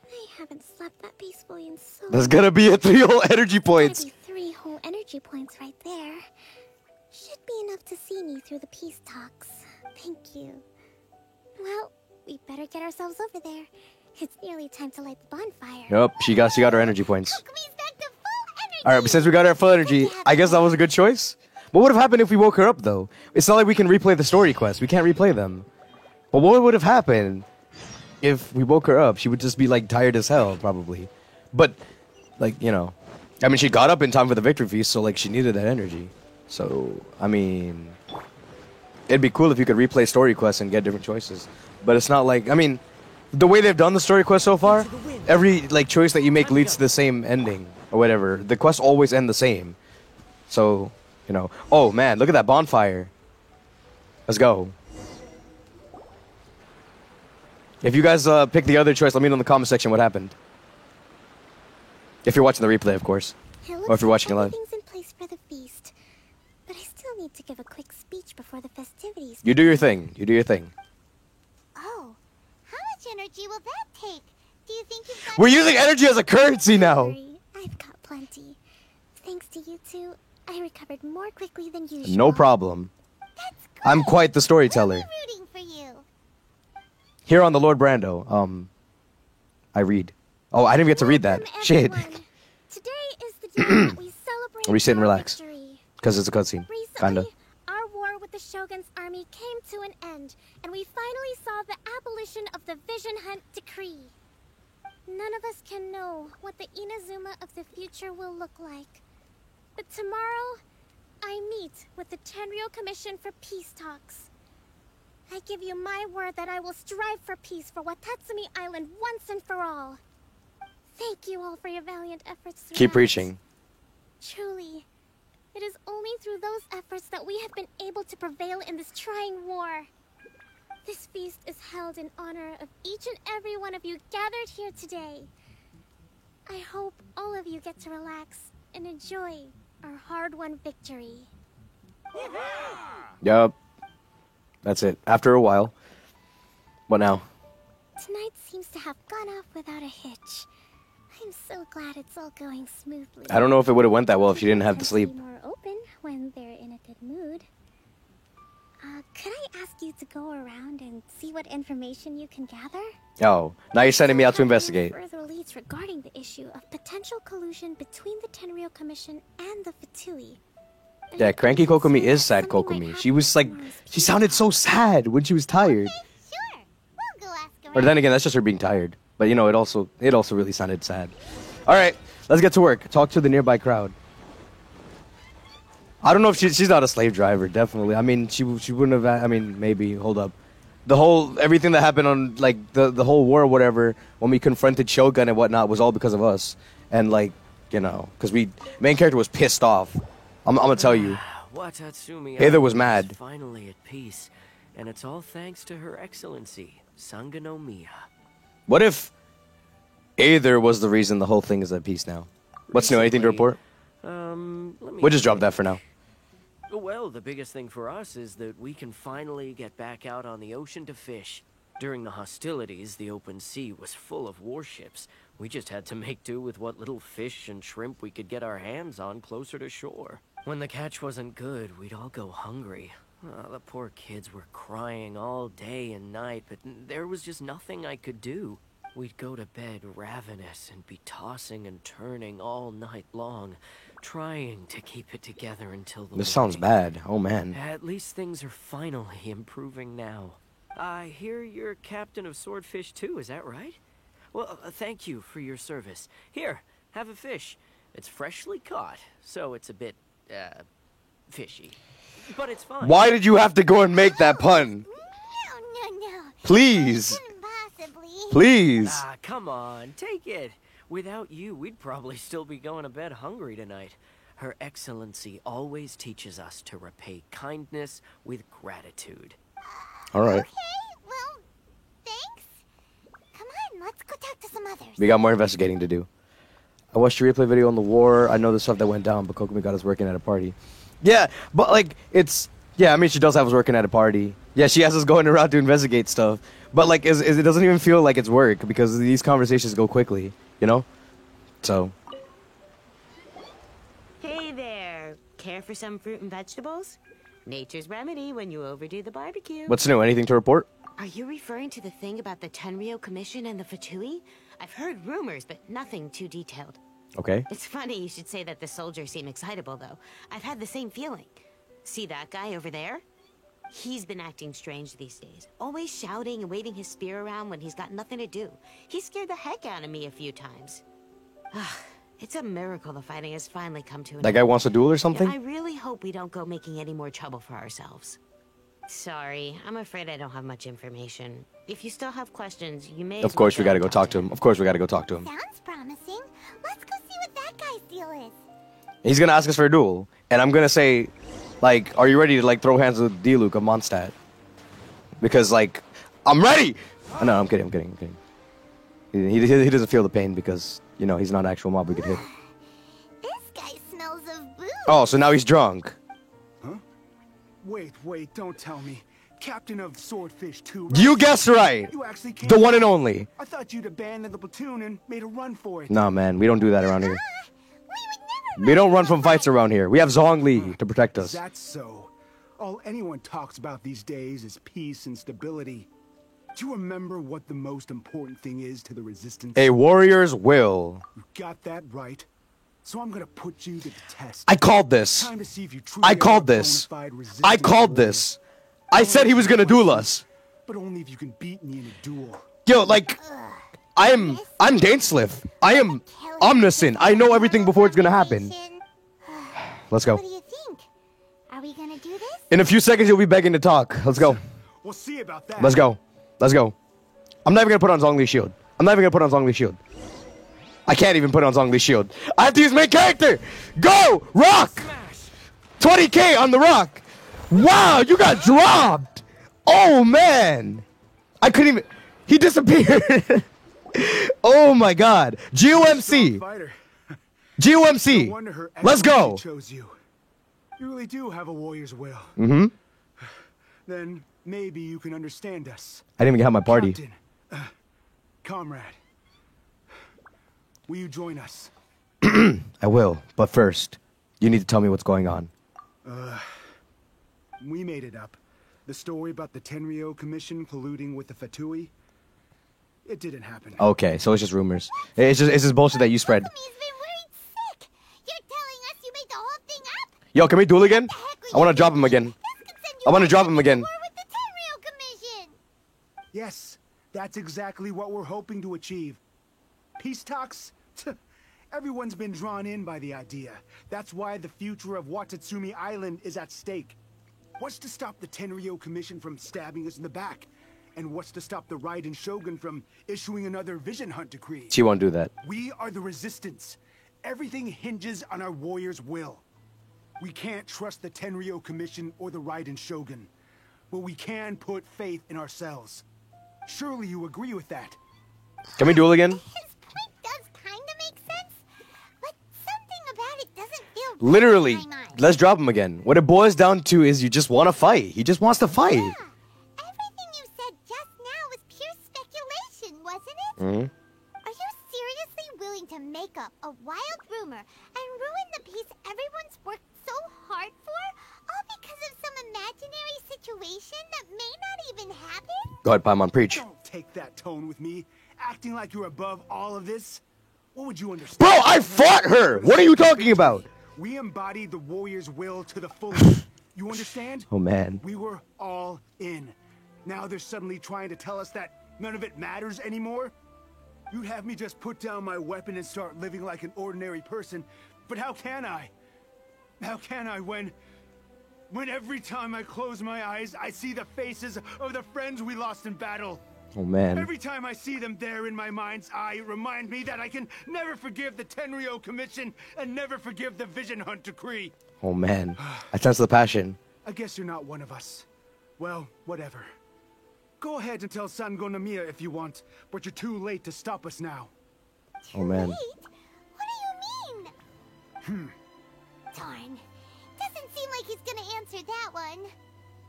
I haven't slept that peacefully in so long. There's gonna be a 3 whole energy points. Gotta be 3 whole energy points right there. Should be enough to see me through the peace talks. Thank you. Well, we better get ourselves over there. It's nearly time to light the bonfire. Yep, she got her energy points. Alright, but since we got our full energy, I guess that was a good choice. What would have happened if we woke her up, though? It's not like we can replay the story quests. We can't replay them. But what would have happened if we woke her up? She would just be, like, tired as hell, probably. But, like, you know. I mean, she got up in time for the victory feast, so, like, she needed that energy. So, I mean... It'd be cool if you could replay story quests and get different choices. But it's not like... I mean, the way they've done the story quest so far, every, like, choice that you make leads to the same ending. Or whatever. The quests always end the same. So, you know. Oh, man, look at that bonfire. Let's go. If you guys pick the other choice, let me know in the comment section what happened. If you're watching the replay, of course. Or if you're watching it live. Everything's in place for the feast. But I still need to give a quick speech before the festivities. You do your thing. You do your thing. Oh, how much energy will that take? Do you think you've got... We're using energy as a currency now. I've got plenty. Thanks to you two, I recovered more quickly than usual. No problem. I'm quite the storyteller. Rooting for you. Here on the Lord Brando, I read. Oh, I didn't get to read that. Shit. Today is the day that we celebrate We sit and our relax. victory. Because it's a cutscene. Kinda. Our war with the Shogun's army came to an end, and we finally saw the abolition of the Vision Hunt Decree. None of us can know what the Inazuma of the future will look like. But tomorrow, I meet with the Tenryou Commission for peace talks. I give you my word that I will strive for peace for Watatsumi Island once and for all. Thank you all for your valiant efforts throughout. Keep preaching. Truly, it is only through those efforts that we have been able to prevail in this trying war. This feast is held in honor of each and every one of you gathered here today. I hope all of you get to relax and enjoy our hard-won victory. Yup. That's it. After a while. What now? Tonight seems to have gone off without a hitch. I'm so glad it's all going smoothly. I don't know if it would have went that well if you didn't have the sleep. More open when they're in a good mood. Could I ask you to go around and see what information you can gather? Oh, now you're sending me out to investigate. Further leads regarding the issue of potential collusion between the Tenryou Commission and the Fatui. Yeah, Cranky Kokomi is sad Kokomi. She was like, she sounded so sad when she was tired. Or then again, that's just her being tired. But you know, it also really sounded sad. All right, let's get to work. Talk to the nearby crowd. I don't know if she's not a slave driver. Definitely. I mean, she wouldn't have. I mean, maybe. Hold up. everything that happened on like the whole war or whatever when we confronted Shogun and whatnot was all because of us. And like, you know, because main character was pissed off. I'm gonna tell you. Watatsumi Aether was Island mad. is finally at peace, and it's all thanks to Her Excellency, Sangonomiya. What if Aether was the reason the whole thing is at peace now? What's new? Anything to report? We'll just drop that for now. Well, the biggest thing for us is that we can finally get back out on the ocean to fish. During the hostilities, the open sea was full of warships. We just had to make do with what little fish and shrimp we could get our hands on closer to shore. When the catch wasn't good, we'd all go hungry. The poor kids were crying all day and night, but there was just nothing I could do. We'd go to bed ravenous and be tossing and turning all night long, trying to keep it together until the This sounds bad. Oh man. At least things are finally improving now. I hear you're captain of Swordfish too, is that right? Well, thank you for your service. Here, have a fish. It's freshly caught, so it's a bit, fishy. But it's fine. Why did you have to go and make that pun? No. Please. Possibly. Please. Come on, take it. Without you, we'd probably still be going to bed hungry tonight. Her Excellency always teaches us to repay kindness with gratitude. All right. Okay, well, thanks. Come on, let's go talk to some others. We got more investigating to do. I watched a replay video on the war. I know the stuff that went down, but Kokomi got us working at a party. Yeah, but like, yeah, I mean, she does have us working at a party. Yeah, she has us going around to investigate stuff. But like, it doesn't even feel like it's work because these conversations go quickly, you know? So. Hey there. Care for some fruit and vegetables? Nature's remedy when you overdo the barbecue. What's new? Anything to report? Are you referring to the thing about the Tenryou Commission and the Fatui? I've heard rumors, but nothing too detailed. Okay. It's funny you should say that the soldiers seem excitable, though. I've had the same feeling. See that guy over there? He's been acting strange these days. Always shouting and waving his spear around when he's got nothing to do. He scared the heck out of me a few times. It's a miracle the fighting has finally come to an end. That guy wants a duel or something? I really hope we don't go making any more trouble for ourselves. Sorry, I'm afraid I don't have much information. If you still have questions, you may. Of course, we gotta go talk to him. Of course, we gotta go talk to him. Sounds promising. Let's go see what that guy's deal is. He's gonna ask us for a duel, and I'm gonna say, like, are you ready to like throw hands with Diluc of Mondstadt? Because like, I'm ready. No, I'm kidding. He doesn't feel the pain because you know he's not an actual mob we could hit. This guy smells of booze. Oh, so now he's drunk. Huh? Wait, don't tell me. Captain of Swordfish 2. You guessed right. You actually came The one and back. only. I thought you'd abandoned the platoon and made a run for it. Nah, man, we don't do that around here. We don't run from fights around here. We have Zhongli to protect us. That's so. All anyone talks about these days is peace and stability. Do you remember what the most important thing is to the resistance? A warrior's will. You got that right. So I'm gonna put you to the test. I called this. Time to see if you truly I are called a this. bona fide resistance I called warrior. this. I said he was gonna duel us. But only if you can beat me in a duel. Yo, like, I'm Dainsliff. I am omniscient. I know everything before it's gonna happen. Let's go. What do you think? Are we gonna do this? In a few seconds, you'll be begging to talk. Let's go. We'll see about that. Let's go. Let's go. I'm not even gonna put on Zhongli's shield. I can't even put on Zhongli's shield. I have to use main character. Go! Rock! 20k on the rock. Wow, you got dropped. Oh, man. I couldn't even... He disappeared. Oh, my God. GOMC. GOMC. No wonder her Let's go. Excellency chose you. You really do have a warrior's will. Mm-hmm. Then maybe you can understand us. I didn't even have my party. Captain, comrade, will you join us? I will, but first, you need to tell me what's going on. We made it up. The story about the Tenryou Commission colluding with the Fatui. It didn't happen. Okay, so it's just rumors. It's just bullshit that you spread. You're telling us you made the whole thing up? Yo, can we duel again? I want to drop him again. Yes, that's exactly what we're hoping to achieve. Peace talks? Everyone's been drawn in by the idea. That's why the future of Watatsumi Island is at stake. What's to stop the Tenryou Commission from stabbing us in the back? And what's to stop the Raiden Shogun from issuing another Vision Hunt decree? She won't do that. We are the Resistance. Everything hinges on our warriors' will. We can't trust the Tenryo Commission or the Raiden Shogun, but we can put faith in ourselves. Surely you agree with that? Can we duel again? His point does kind of make sense, but something about it doesn't feel right Literally, in my mind. let's drop him again. What it boils down to is you just want to fight. He just wants to fight. Everything you said just now was pure speculation, wasn't it? Mm-hmm. Are you seriously willing to make up a wild rumor and ruin the peace everyone's worked so hard for, all because of some imaginary situation that may not even happen? Go ahead, Paimon, preach. Don't take that tone with me, acting like you're above all of this. What would you understand? Bro, I fought her! What are you talking about? We embodied the warrior's will to the fullest. You understand? Oh, man. We were all in. Now they're suddenly trying to tell us that none of it matters anymore? You'd have me just put down my weapon and start living like an ordinary person. But how can I? How can I when every time I close my eyes, I see the faces of the friends we lost in battle? Oh, man. Every time I see them there in my mind's eye, it reminds me that I can never forgive the Tenryo Commission and never forgive the Vision Hunt decree. Oh, man. I sense the passion. I guess you're not one of us. Well, whatever. Go ahead and tell Sango Nomiya if you want, but you're too late to stop us now. Oh, man. What do you mean? Darn. Doesn't seem like he's gonna answer that one.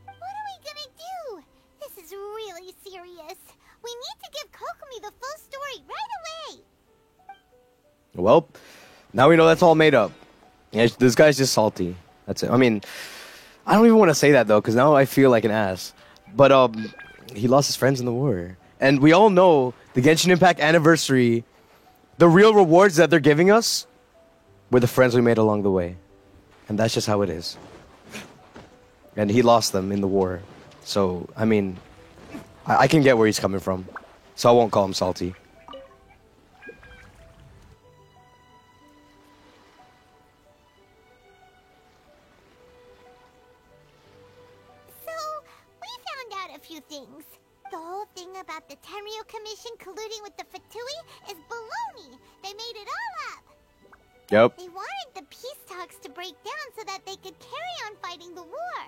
What are we gonna do? This is really serious. We need to give Kokomi the full story right away. Well, now we know that's all made up. Yeah, this guy's just salty. That's it. I mean, I don't even want to say that, though, because now I feel like an ass. But, he lost his friends in the war. And we all know the Genshin Impact anniversary, the real rewards that they're giving us were the friends we made along the way. And that's just how it is. And he lost them in the war. So, I mean, I can get where he's coming from. So I won't call him salty. A few things. The whole thing about the Tenryo Commission colluding with the Fatui is baloney. They made it all up. Yep. They wanted the peace talks to break down so that they could carry on fighting the war.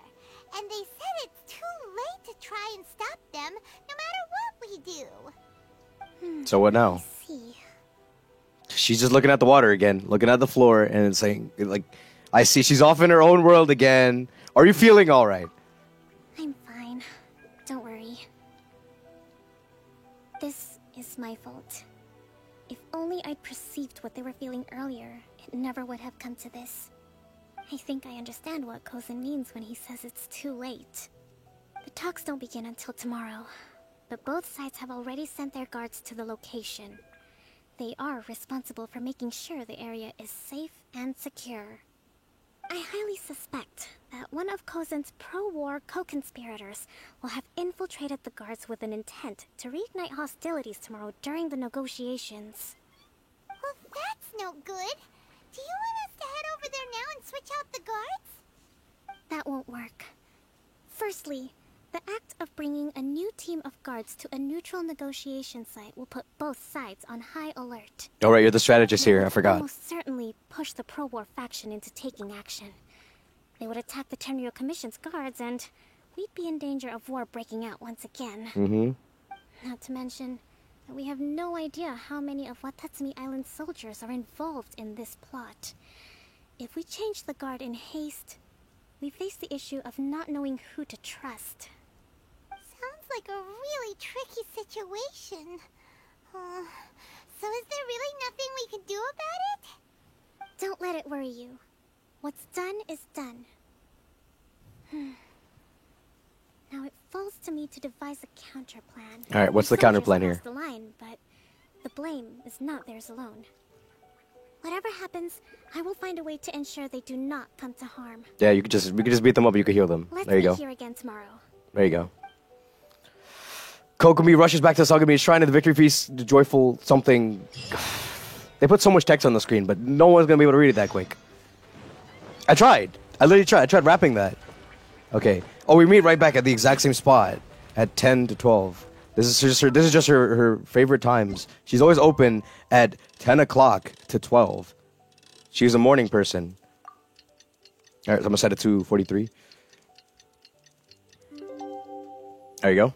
And they said it's too late to try and stop them, no matter what we do. So what now? See. She's just looking at the water again, looking at the floor, and saying, like, I see she's off in her own world again. Are you feeling all right? I'm fine. Don't worry. This is my fault. If only I'd perceived what they were feeling earlier, it never would have come to this. I think I understand what Kozen means when he says it's too late. The talks don't begin until tomorrow, but both sides have already sent their guards to the location. They are responsible for making sure the area is safe and secure. I highly suspect that one of Kozen's pro-war co-conspirators will have infiltrated the guards with an intent to reignite hostilities tomorrow during the negotiations. Well, that's no good. Do you want us to head over there now and switch out the guards? That won't work. Firstly, the act of bringing a new team of guards to a neutral negotiation site will put both sides on high alert. All right, you're the strategist here. I forgot. Almost certainly push the pro-war faction into taking action. They would attack the Tenryo Commission's guards, and we'd be in danger of war breaking out once again. Mm-hmm. Not to mention that we have no idea how many of Watatsumi Island's soldiers are involved in this plot. If we change the guard in haste, we face the issue of not knowing who to trust. Sounds like a really tricky situation. So is there really nothing we can do about it? Don't let it worry you. What's done is done. Now it falls to me to devise a counter plan. All right, what's the counter plan here? The line, but the blame is not theirs alone. Whatever happens, I will find a way to ensure they do not come to harm. Yeah, we could just beat them up. You could heal them. Let's There you go. meet here again tomorrow. There you go. Kokomi rushes back to Sagami's shrine of the victory feast, the joyful something. They put so much text on the screen, but no one's gonna be able to read it that quick. I tried. I literally tried. I tried wrapping that. Okay. Oh, we meet right back at the exact same spot at 10 to 12. This is just her favorite times. She's always open at 10 o'clock to 12. She's a morning person. All right, I'm gonna set it to 43. There you go.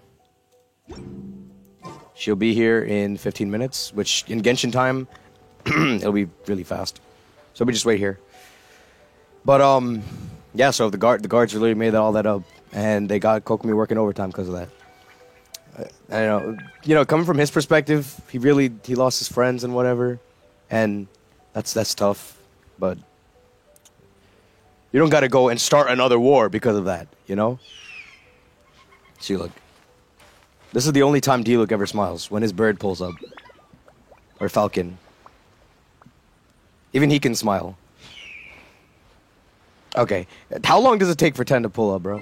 She'll be here in 15 minutes, which in Genshin time, it'll be really fast. So we just wait here. But yeah. So the guards really made all that up, and they got Kokomi working overtime because of that. I know, coming from his perspective, he lost his friends and whatever, and that's tough. But you don't got to go and start another war because of that, See, look. This is the only time Diluc ever smiles, when his bird pulls up. Or falcon. Even he can smile. Okay, how long does it take for 10 to pull up, bro?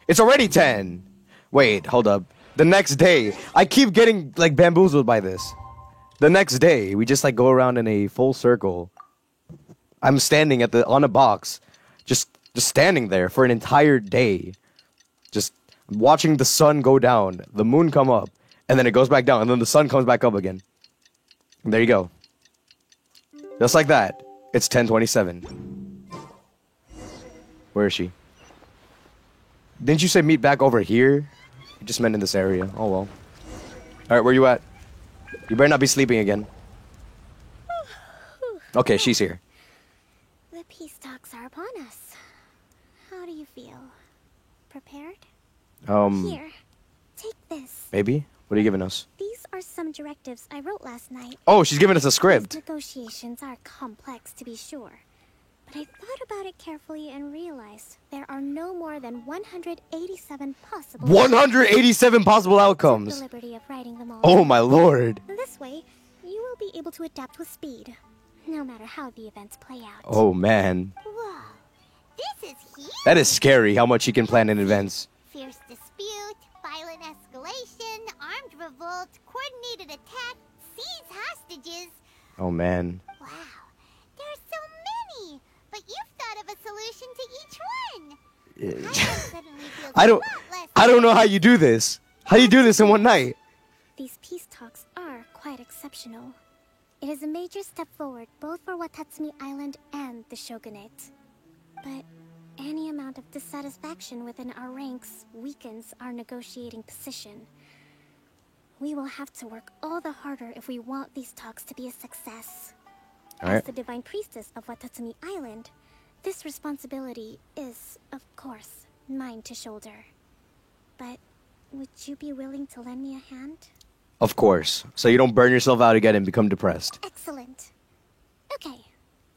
It's already 10! Wait, hold up. The next day, I keep getting, bamboozled by this. The next day, we just, go around in a full circle. I'm standing on a box, just standing there for an entire day. Just watching the sun go down, the moon come up, and then it goes back down, and then the sun comes back up again. And there you go. Just like that, it's 10:27. Where is she? Didn't you say meet back over here? You just meant in this area. Oh well. Alright, where you at? You better not be sleeping again. Okay, she's here. The peace talks are upon us. How do you feel? Prepared? Here, take this. Baby? What are you giving us? These are some directives I wrote last night. Oh, she's giving us a script. These negotiations are complex, to be sure. But I thought about it carefully and realized there are no more than 187 possible... 187 possible outcomes! The liberty of writing them all. Oh my lord. This way, you will be able to adapt with speed, no matter how the events play out. Oh man. Whoa, this is huge! That is scary how much she can plan in advance. Fierce dispute, violent escalation, armed revolt, coordinated attack, seize hostages. Oh man. Wow, there are so many, but you've thought of a solution to each one. I don't know how you do this. How do you do this in one night? These peace talks are quite exceptional. It is a major step forward both for Watatsumi Island and the Shogunate. But any amount of dissatisfaction within our ranks weakens our negotiating position. We will have to work all the harder if we want these talks to be a success. As the Divine Priestess of Watatsumi Island, this responsibility is, of course, mine to shoulder. But would you be willing to lend me a hand? Of course. So you don't burn yourself out again and become depressed. Excellent. Okay,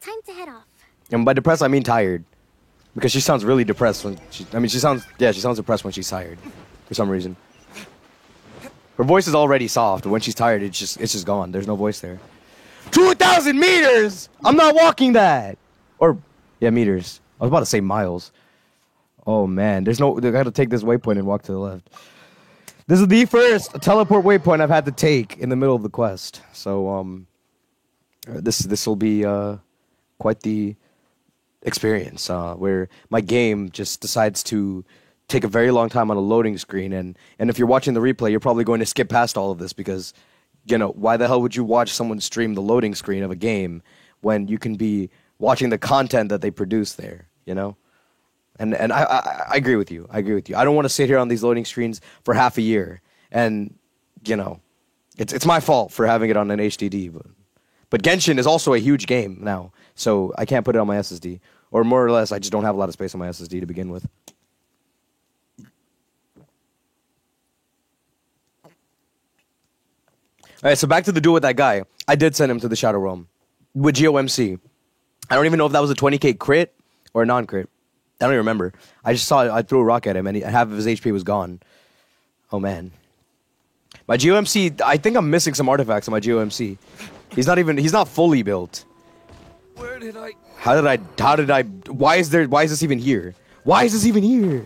time to head off. And by depressed, I mean tired. Because she sounds really depressed when she sounds depressed when she's tired. For some reason. Her voice is already soft, but when she's tired, it's just gone. There's no voice there. 2,000 meters! I'm not walking that! Or, yeah, meters. I was about to say miles. Oh, man. They gotta take this waypoint and walk to the left. This is the first teleport waypoint I've had to take in the middle of the quest. So, this will be, quite the experience, where my game just decides to take a very long time on a loading screen. And if you're watching the replay, you're probably going to skip past all of this because, why the hell would you watch someone stream the loading screen of a game when you can be watching the content that they produce there, And I agree with you. I don't want to sit here on these loading screens for half a year. And, it's my fault for having it on an HDD. But Genshin is also a huge game now, so I can't put it on my SSD. Or more or less, I just don't have a lot of space on my SSD to begin with. Alright, so back to the duel with that guy. I did send him to the Shadow Realm with GOMC. I don't even know if that was a 20k crit or a non-crit. I don't even remember. I just saw it. I threw a rock at him, and half of his HP was gone. Oh, man. My GOMC, I think I'm missing some artifacts on my GOMC. He's not fully built. Where did I... Why is this even here? Why is this even here?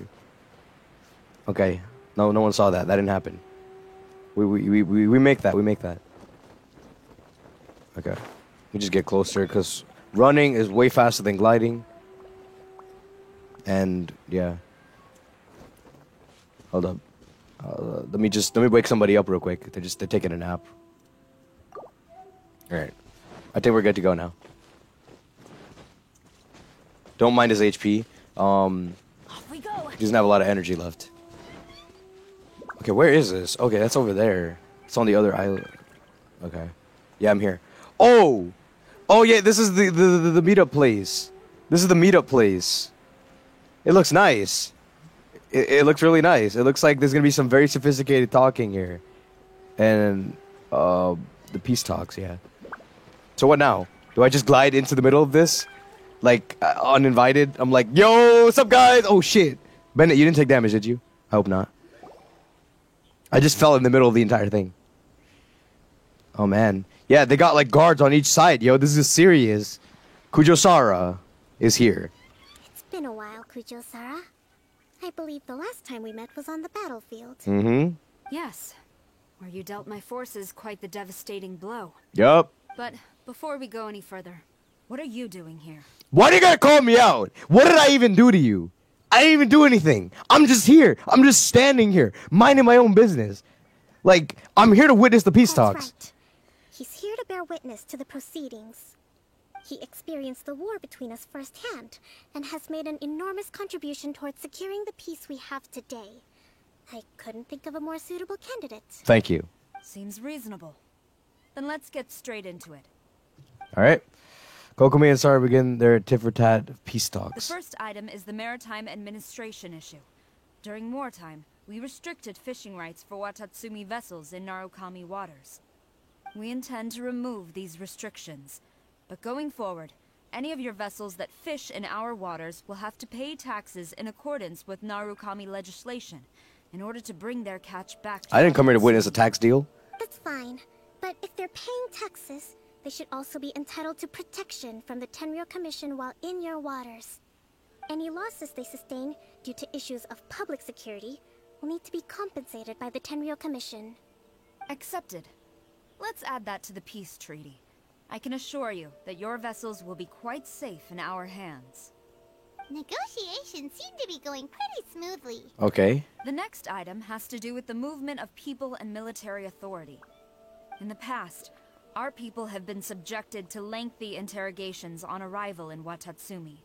Okay. No one saw that. That didn't happen. We make that. Okay. We just get closer, because running is way faster than gliding. And, yeah. Hold up. Let me wake somebody up real quick. They're taking a nap. All right, I think we're good to go now. Don't mind his HP. Off we go. He doesn't have a lot of energy left. Okay, where is this? Okay, that's over there. It's on the other island. Okay, yeah, I'm here. Oh yeah, this is the meetup place. This is the meetup place. It looks nice. It looks really nice. It looks like there's gonna be some very sophisticated talking here, and the peace talks. Yeah. So what now? Do I just glide into the middle of this, like uninvited? I'm like, yo, what's up, guys? Oh shit, Bennett, you didn't take damage, did you? I hope not. I just fell in the middle of the entire thing. Oh man, yeah, they got like guards on each side. Yo, this is serious. Kujo-Sara is here. It's been a while, Kujo-Sara. I believe the last time we met was on the battlefield. Mm-hmm. Yes, where you dealt my forces quite the devastating blow. Yup. But before we go any further, what are you doing here? Why do you gotta call me out? What did I even do to you? I didn't even do anything. I'm just here. I'm just standing here, minding my own business. Like, I'm here to witness the peace talks. Right. He's here to bear witness to the proceedings. He experienced the war between us firsthand, and has made an enormous contribution towards securing the peace we have today. I couldn't think of a more suitable candidate. Thank you. Seems reasonable. Then let's get straight into it. All right. Kokomi and Sara begin their tit-for-tat peace talks. The first item is the maritime administration issue. During wartime, we restricted fishing rights for Watatsumi vessels in Narukami waters. We intend to remove these restrictions. But going forward, any of your vessels that fish in our waters will have to pay taxes in accordance with Narukami legislation in order to bring their catch back to I didn't come here to witness a tax deal. That's fine. But if they're paying taxes, they should also be entitled to protection from the Tenryou Commission while in your waters. Any losses they sustain due to issues of public security will need to be compensated by the Tenryou Commission. Accepted. Let's add that to the peace treaty. I can assure you that your vessels will be quite safe in our hands. Negotiations seem to be going pretty smoothly. Okay. The next item has to do with the movement of people and military authority. In the past, our people have been subjected to lengthy interrogations on arrival in Watatsumi,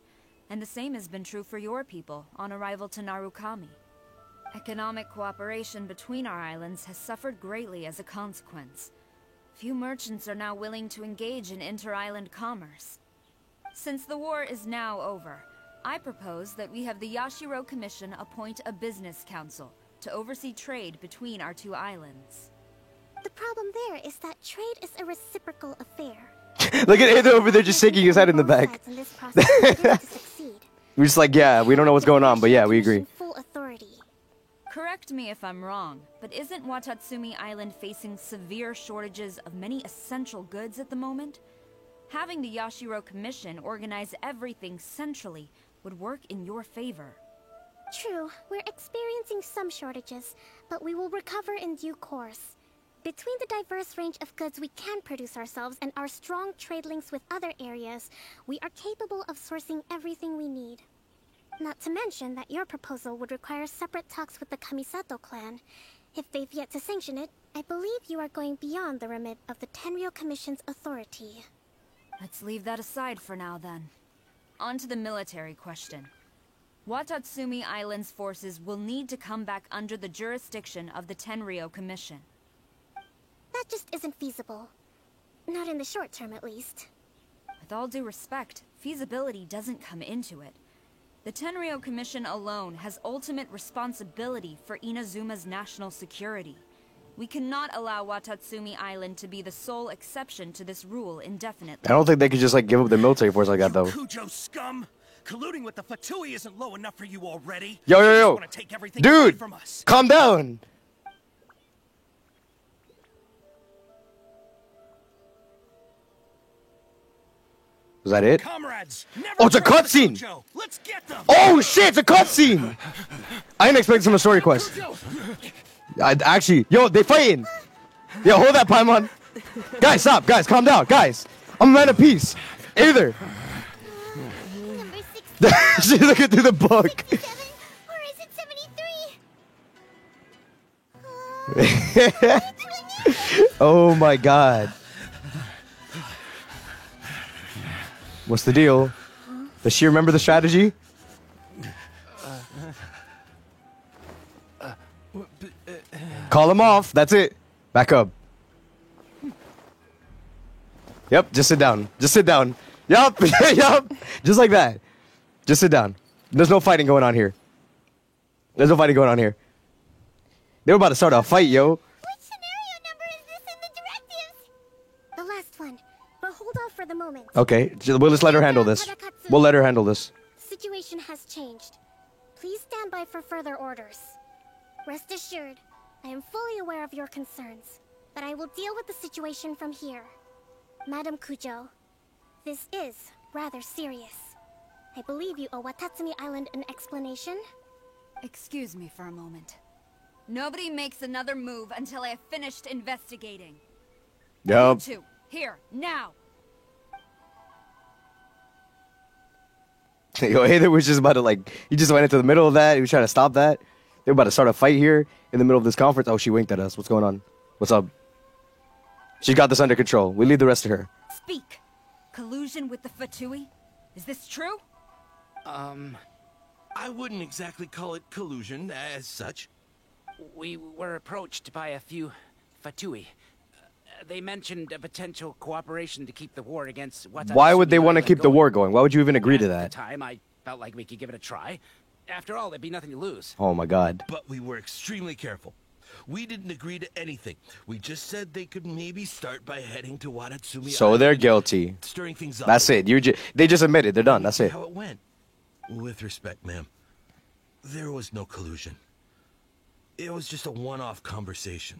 and the same has been true for your people on arrival to Narukami. Economic cooperation between our islands has suffered greatly as a consequence. Few merchants are now willing to engage in inter-island commerce. Since the war is now over, I propose that we have the Yashiro Commission appoint a business council to oversee trade between our two islands. The problem there is that trade is a reciprocal affair. Look at Ada over there just shaking his head in the back. We're just like, yeah, we don't know what's going on, but yeah, we agree. Full authority. Correct me if I'm wrong, but isn't Watatsumi Island facing severe shortages of many essential goods at the moment? Having the Yashiro Commission organize everything centrally would work in your favor. True, we're experiencing some shortages, but we will recover in due course. Between the diverse range of goods we can produce ourselves and our strong trade links with other areas, we are capable of sourcing everything we need. Not to mention that your proposal would require separate talks with the Kamisato clan. If they've yet to sanction it, I believe you are going beyond the remit of the Tenryou Commission's authority. Let's leave that aside for now, then. On to the military question. Watatsumi Island's forces will need to come back under the jurisdiction of the Tenryou Commission. That just isn't feasible. Not in the short term, at least. With all due respect, feasibility doesn't come into it. The Tenryou Commission alone has ultimate responsibility for Inazuma's national security. We cannot allow Watatsumi Island to be the sole exception to this rule indefinitely. I don't think they could just like give up their military force like that though. Kujo scum! Colluding with the Fatui isn't low enough for you already. Yo. Dude, calm down. Was that it? Comrades, oh, it's a cutscene! Oh shit, it's a cutscene! I didn't expect some story quest. Actually, yo, they fighting! Yo, hold that, Paimon! Guys, stop! Guys, calm down! Guys! I'm a man of peace! Either! She's looking through the book! Or is it 73? Oh my god. What's the deal? Does she remember the strategy? Call him off. That's it. Back up. Yep, just sit down. Just sit down. Yup, yup. Just like that. Just sit down. There's no fighting going on here. There's no fighting going on here. They were about to start a fight, yo. The last one. But hold off for the moment. Okay, we'll just let her handle this. We'll let her handle this. The situation has changed. Please stand by for further orders. Rest assured, I am fully aware of your concerns, but I will deal with the situation from here. Madam Kujo, this is rather serious. I believe you owe Watatsumi Island an explanation. Excuse me for a moment. Nobody makes another move until I have finished investigating. Yup. You two, here, now! Yo, Aether was just about to, like, he just went into the middle of that. He was trying to stop that. They were about to start a fight here in the middle of this conference. Oh, she winked at us. What's going on? What's up? She's got this under control. We leave the rest to her. Speak! Collusion with the Fatui? Is this true? I wouldn't exactly call it collusion as such. We were approached by a few Fatui. They mentioned a potential cooperation to keep the war against Watatsumi. Why would they want to keep the war going? Why would you even agree to At that? the time, I felt like we could give it a try. After all, there'd be nothing to lose. Oh my god. But we were extremely careful. We didn't agree to anything. We just said they could maybe start by heading to Watatsumi So Island, they're guilty. stirring things up. That's it. They just admitted. They're done. That's it. How it went. With respect, ma'am, there was no collusion. It was just a one-off conversation.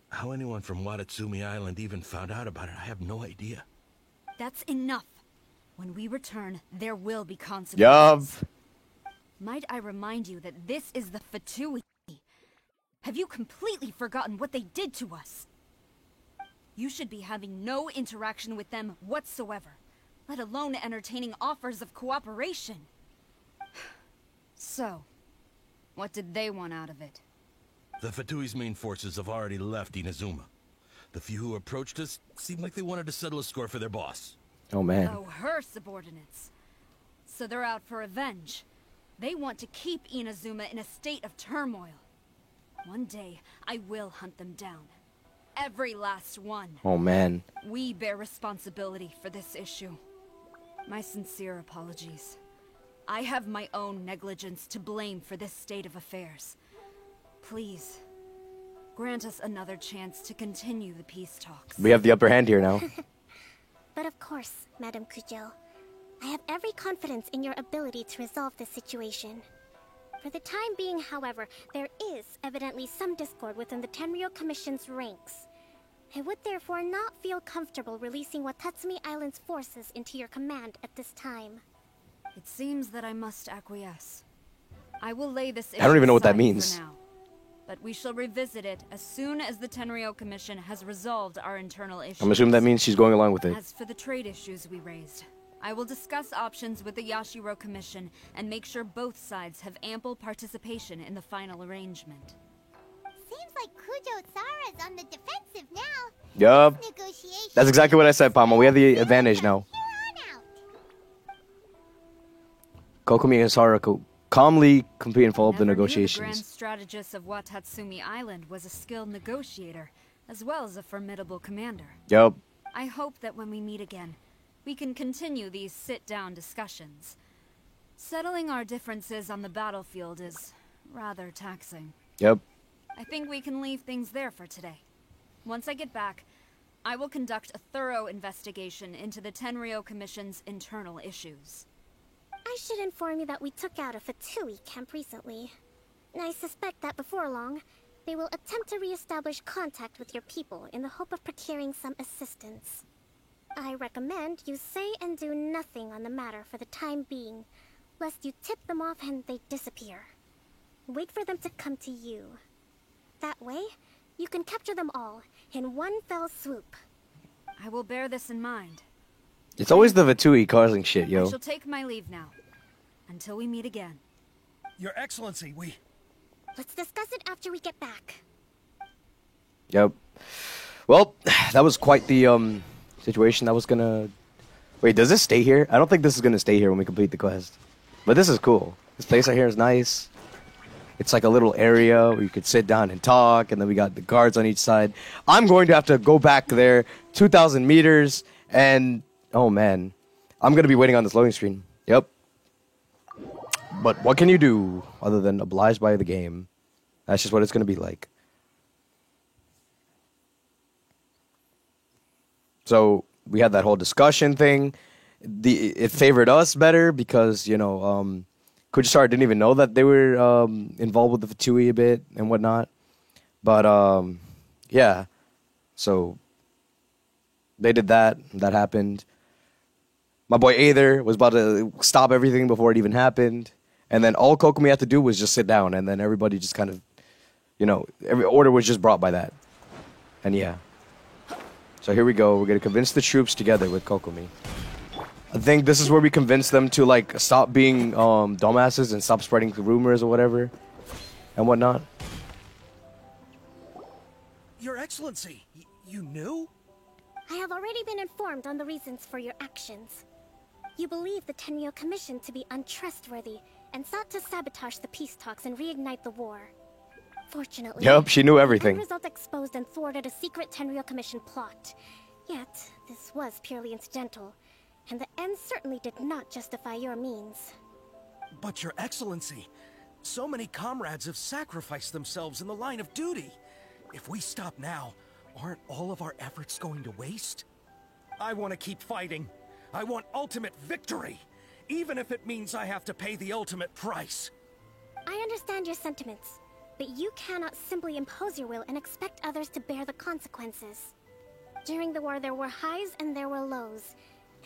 How anyone from Watatsumi Island even found out about it, I have no idea. That's enough. When we return, there will be consequences. Yup. Might I remind you that this is the Fatui? Have you completely forgotten what they did to us? You should be having no interaction with them whatsoever, let alone entertaining offers of cooperation. So, what did they want out of it? The Fatui's main forces have already left Inazuma. The few who approached us seemed like they wanted to settle a score for their boss. Oh man. Oh, her subordinates. So they're out for revenge. They want to keep Inazuma in a state of turmoil. One day, I will hunt them down. Every last one. Oh man. We bear responsibility for this issue. My sincere apologies. I have my own negligence to blame for this state of affairs. Please, grant us another chance to continue the peace talks. We have the upper hand here now. But of course, Madam Kujo, I have every confidence in your ability to resolve this situation. For the time being, however, there is evidently some discord within the Tenryou Commission's ranks. I would therefore not feel comfortable releasing Watatsumi Island's forces into your command at this time. It seems that I must acquiesce. I will lay this I don't even know what that aside means. for now, but we shall revisit it as soon as the Tenryou Commission has resolved our internal issues. I'm assuming that means she's going along with it. As for the trade issues we raised, I will discuss options with the Yashiro Commission and make sure both sides have ample participation in the final arrangement. Seems like Kujo-Sara's on the defensive now. Yup. Negotiations. That's exactly what I said, Palma. We have the advantage now. Kokomi and Sara calmly complete and follow up the Never knew the grand negotiations. strategist of Watatsumi Island was a skilled negotiator, as well as a formidable commander. Yup. I hope that when we meet again, we can continue these sit-down discussions. Settling our differences on the battlefield is rather taxing. Yep. I think we can leave things there for today. Once I get back, I will conduct a thorough investigation into the Tenryou Commission's internal issues. I should inform you that we took out a Fatui camp recently. I suspect that before long, they will attempt to re-establish contact with your people in the hope of procuring some assistance. I recommend you say and do nothing on the matter for the time being, lest you tip them off and they disappear. Wait for them to come to you. That way, you can capture them all in one fell swoop. I will bear this in mind. It's always the Vatui causing shit, I yo. shall take my leave now. Until we meet again. Your Excellency, we... Let's discuss it after we get back. Yep. Well, that was quite the situation that was gonna... Wait, does this stay here? I don't think this is gonna stay here when we complete the quest. But this is cool. This place right here is nice. It's like a little area where you could sit down and talk, and then we got the guards on each side. I'm going to have to go back there 2,000 meters, and... Oh, man. I'm going to be waiting on this loading screen. Yep. But what can you do other than oblige by the game? That's just what it's going to be like. So we had that whole discussion thing. It favored us better because, you know, Kujisara didn't even know that they were involved with the Fatui a bit and whatnot. But, yeah. So they did that. That happened. My boy Aether was about to stop everything before it even happened. And then all Kokomi had to do was just sit down. And then everybody just kind of, you know, every order was just brought by that. And yeah. So here we go. We're going to convince the troops together with Kokomi. I think this is where we convince them to, like, stop being dumbasses and stop spreading rumors or whatever. And whatnot. Your Excellency, you knew? I have already been informed on the reasons for your actions. You believe the Tenryo Commission to be untrustworthy and sought to sabotage the peace talks and reignite the war. Fortunately, Yep, she knew everything. The result exposed and thwarted a secret Tenryo Commission plot. Yet, this was purely incidental, and the end certainly did not justify your means. But Your Excellency, so many comrades have sacrificed themselves in the line of duty. If we stop now, aren't all of our efforts going to waste? I want to keep fighting. I want ultimate victory, even if it means I have to pay the ultimate price. I understand your sentiments, but you cannot simply impose your will and expect others to bear the consequences. During the war, there were highs and there were lows,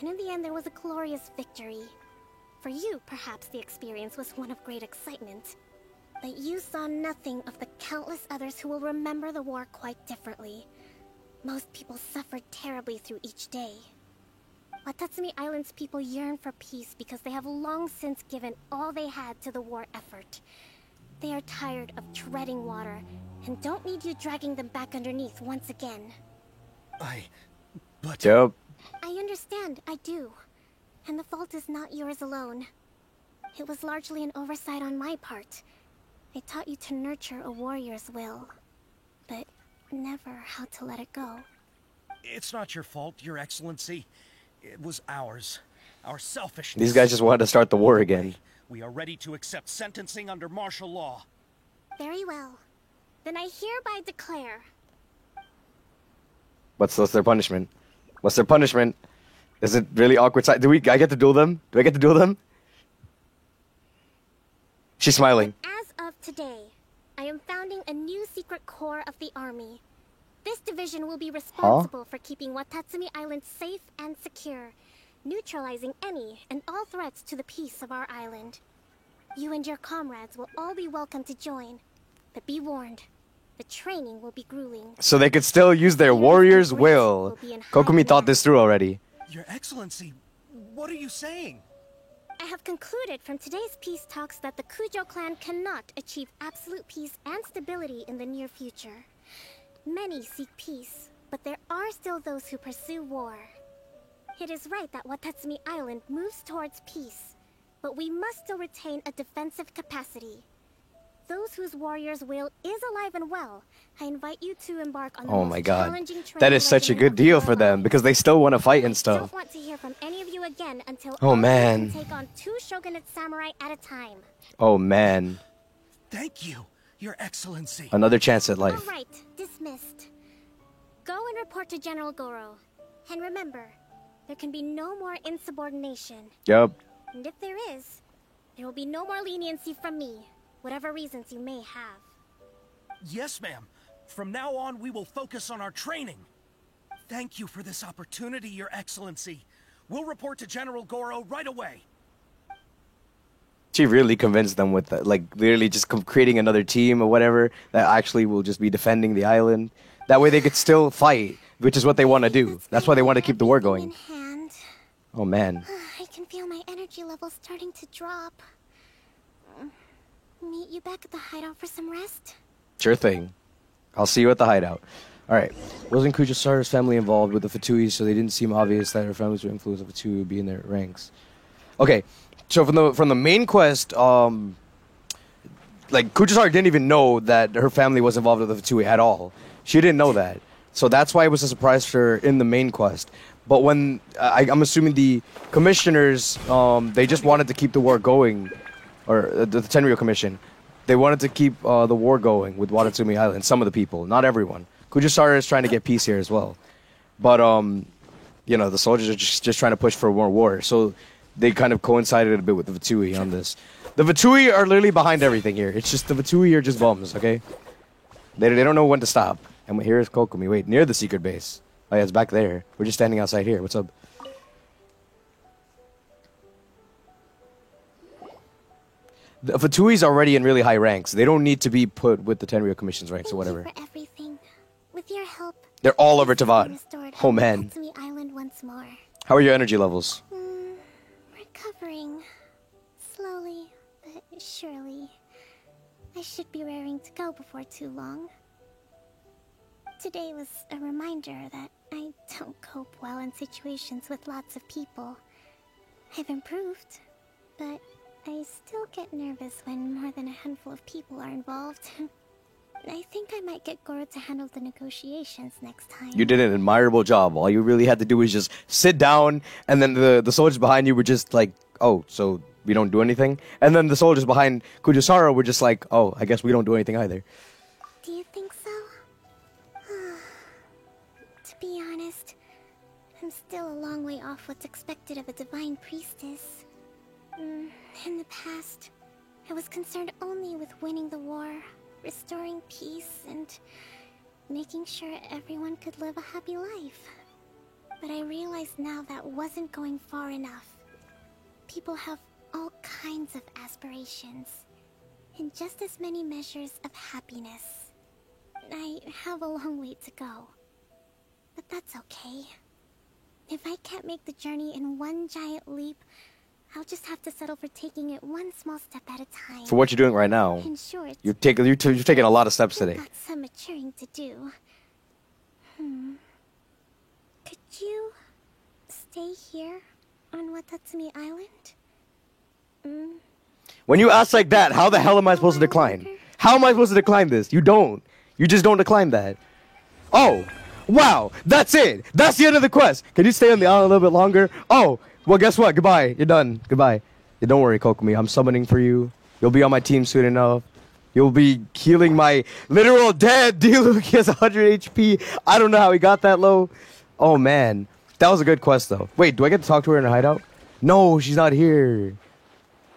and in the end, there was a glorious victory. For you, perhaps the experience was one of great excitement. But you saw nothing of the countless others who will remember the war quite differently. Most people suffered terribly through each day. Watatsumi Island's people yearn for peace because they have long since given all they had to the war effort. They are tired of treading water and don't need you dragging them back underneath once again. But... Yep. I understand, I do. And the fault is not yours alone. It was largely an oversight on my part. I taught you to nurture a warrior's will, but never how to let it go. It's not your fault, Your Excellency. It was ours. Our selfishness. These guys just wanted to start the war again. We are ready to accept sentencing under martial law. Very well. Then I hereby declare... What's their punishment? What's their punishment? Is it really awkward? I get to duel them? Do I get to duel them? She's smiling. As of today, I am founding a new secret corps of the army. This division will be responsible for keeping Watatsumi Island safe and secure, neutralizing any and all threats to the peace of our island. You and your comrades will all be welcome to join, but be warned, the training will be grueling. So they could still use their warrior's will. Kokomi thought this through already. Your Excellency, what are you saying? I have concluded from today's peace talks that the Kujo clan cannot achieve absolute peace and stability in the near future. Many seek peace, but there are still those who pursue war. It is right that Watatsumi Island moves towards peace, but we must still retain a defensive capacity. Those whose warrior's will is alive and well, I invite you to embark on the most challenging training. That is such a good deal for them because they still want to fight and I stuff. don't want to hear from any of you again until Oh, all of you man. can take on 2 shogunate samurai at a time. Oh man. Thank you, Your Excellency. Another chance at life. All right, dismissed. Go and report to General Goro. And remember, there can be no more insubordination. Yup. And if there is, there will be no more leniency from me, whatever reasons you may have. Yes, ma'am. From now on, we will focus on our training. Thank you for this opportunity, Your Excellency. We'll report to General Goro right away. She really convinced them with that, like literally just creating another team or whatever that actually will just be defending the island. That way they could still fight, which is what they want to do. That's why they want to keep the war going. And Oh man. I can feel my energy levels starting to drop. Meet you back at the hideout for some rest? Sure thing. I'll see you at the hideout. Alright. Wasn't Kujisara's family involved with the Fatui, so they didn't seem obvious that her family's influence of Fatui would be in their ranks. Okay, so from the main quest, like Kujisara didn't even know that her family was involved with the Fatui at all. She didn't know that. So that's why it was a surprise for her in the main quest. But when, I'm assuming the commissioners, they just wanted to keep the war going, or the Tenryo Commission. They wanted to keep the war going with Watatsumi Island, some of the people, not everyone. Kujisara is trying to get peace here as well. But, you know, the soldiers are just trying to push for more war. So they kind of coincided a bit with the Fatui on this. The Fatui are literally behind everything here. It's just the Fatui are just bums, okay? They don't know when to stop. And here's Kokomi. Wait, near the secret base. Oh yeah, it's back there. We're just standing outside here. What's up? The Fatui's already in really high ranks. They don't need to be put with the Tenryo Commission's ranks or whatever. Thank you for everything. With your help, They're all over Tavad. Oh man. Watatsumi Island once more. How are your energy levels? Recovering. Slowly, but surely. I should be raring to go before too long. Today was a reminder that I don't cope well in situations with lots of people. I've improved, but I still get nervous when more than a handful of people are involved. I think I might get Goro to handle the negotiations next time. You did an admirable job. All you really had to do was just sit down, and then the soldiers behind you were just like, oh, so we don't do anything? And then the soldiers behind Kujisara were just like, oh, I guess we don't do anything either. Do you think so? To be honest, I'm still a long way off what's expected of a divine priestess. In the past, I was concerned only with winning the war, restoring peace, and making sure everyone could live a happy life. But I realize now that wasn't going far enough. People have all kinds of aspirations, and just as many measures of happiness. I have a long way to go. But that's okay. If I can't make the journey in one giant leap, I'll just have to settle for taking it one small step at a time. For what you're doing right now, In short, you're taking a lot of steps today. got some maturing to do. Could you stay here on Watatsumi Island? When you ask like that, how the hell am I supposed to decline? How am I supposed to decline this? You don't. You just don't decline that. Oh, wow, that's it. That's the end of the quest. Can you stay on the island a little bit longer? Oh, well, guess what? Goodbye. You're done. Goodbye. Yeah, don't worry, Kokomi. I'm summoning for you. You'll be on my team soon enough. You'll be healing my literal dead Diluc. He has 100 HP. I don't know how he got that low. Oh, man. That was a good quest, though. Wait, do I get to talk to her in a hideout? No, she's not here.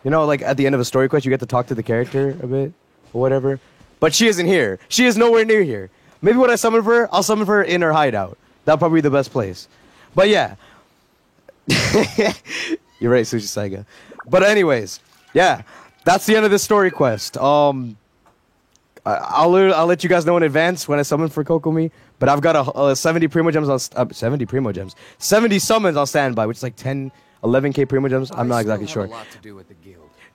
You know, like at the end of a story quest, you get to talk to the character a bit or whatever. But she isn't here. She is nowhere near here. Maybe when I summon for her, I'll summon for her in her hideout. That'll probably be the best place. But yeah. You're right, Sushi Saiga. But anyways, yeah. That's the end of this story quest. I'll let you guys know in advance when I summon for Kokomi. But I've got 70 Primo Gems on 70 Primo Gems. 70 summons on standby, which is like 10, 11k Primo Gems. I'm not exactly sure.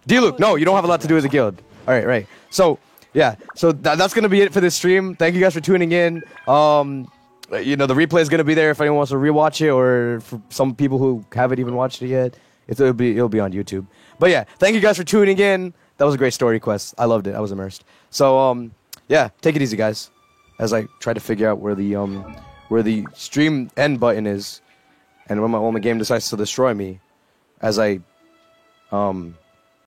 Diluc, no, you don't have a lot to do with the guild. All right, right. So yeah, so that's gonna be it for this stream. Thank you guys for tuning in. You know, the replay is gonna be there if anyone wants to rewatch it, or for some people who haven't even watched it yet, it'll be on YouTube. But yeah, thank you guys for tuning in. That was a great story quest. I loved it. I was immersed. So yeah, take it easy, guys, as I try to figure out where the stream end button is, and when my game decides to destroy me, as I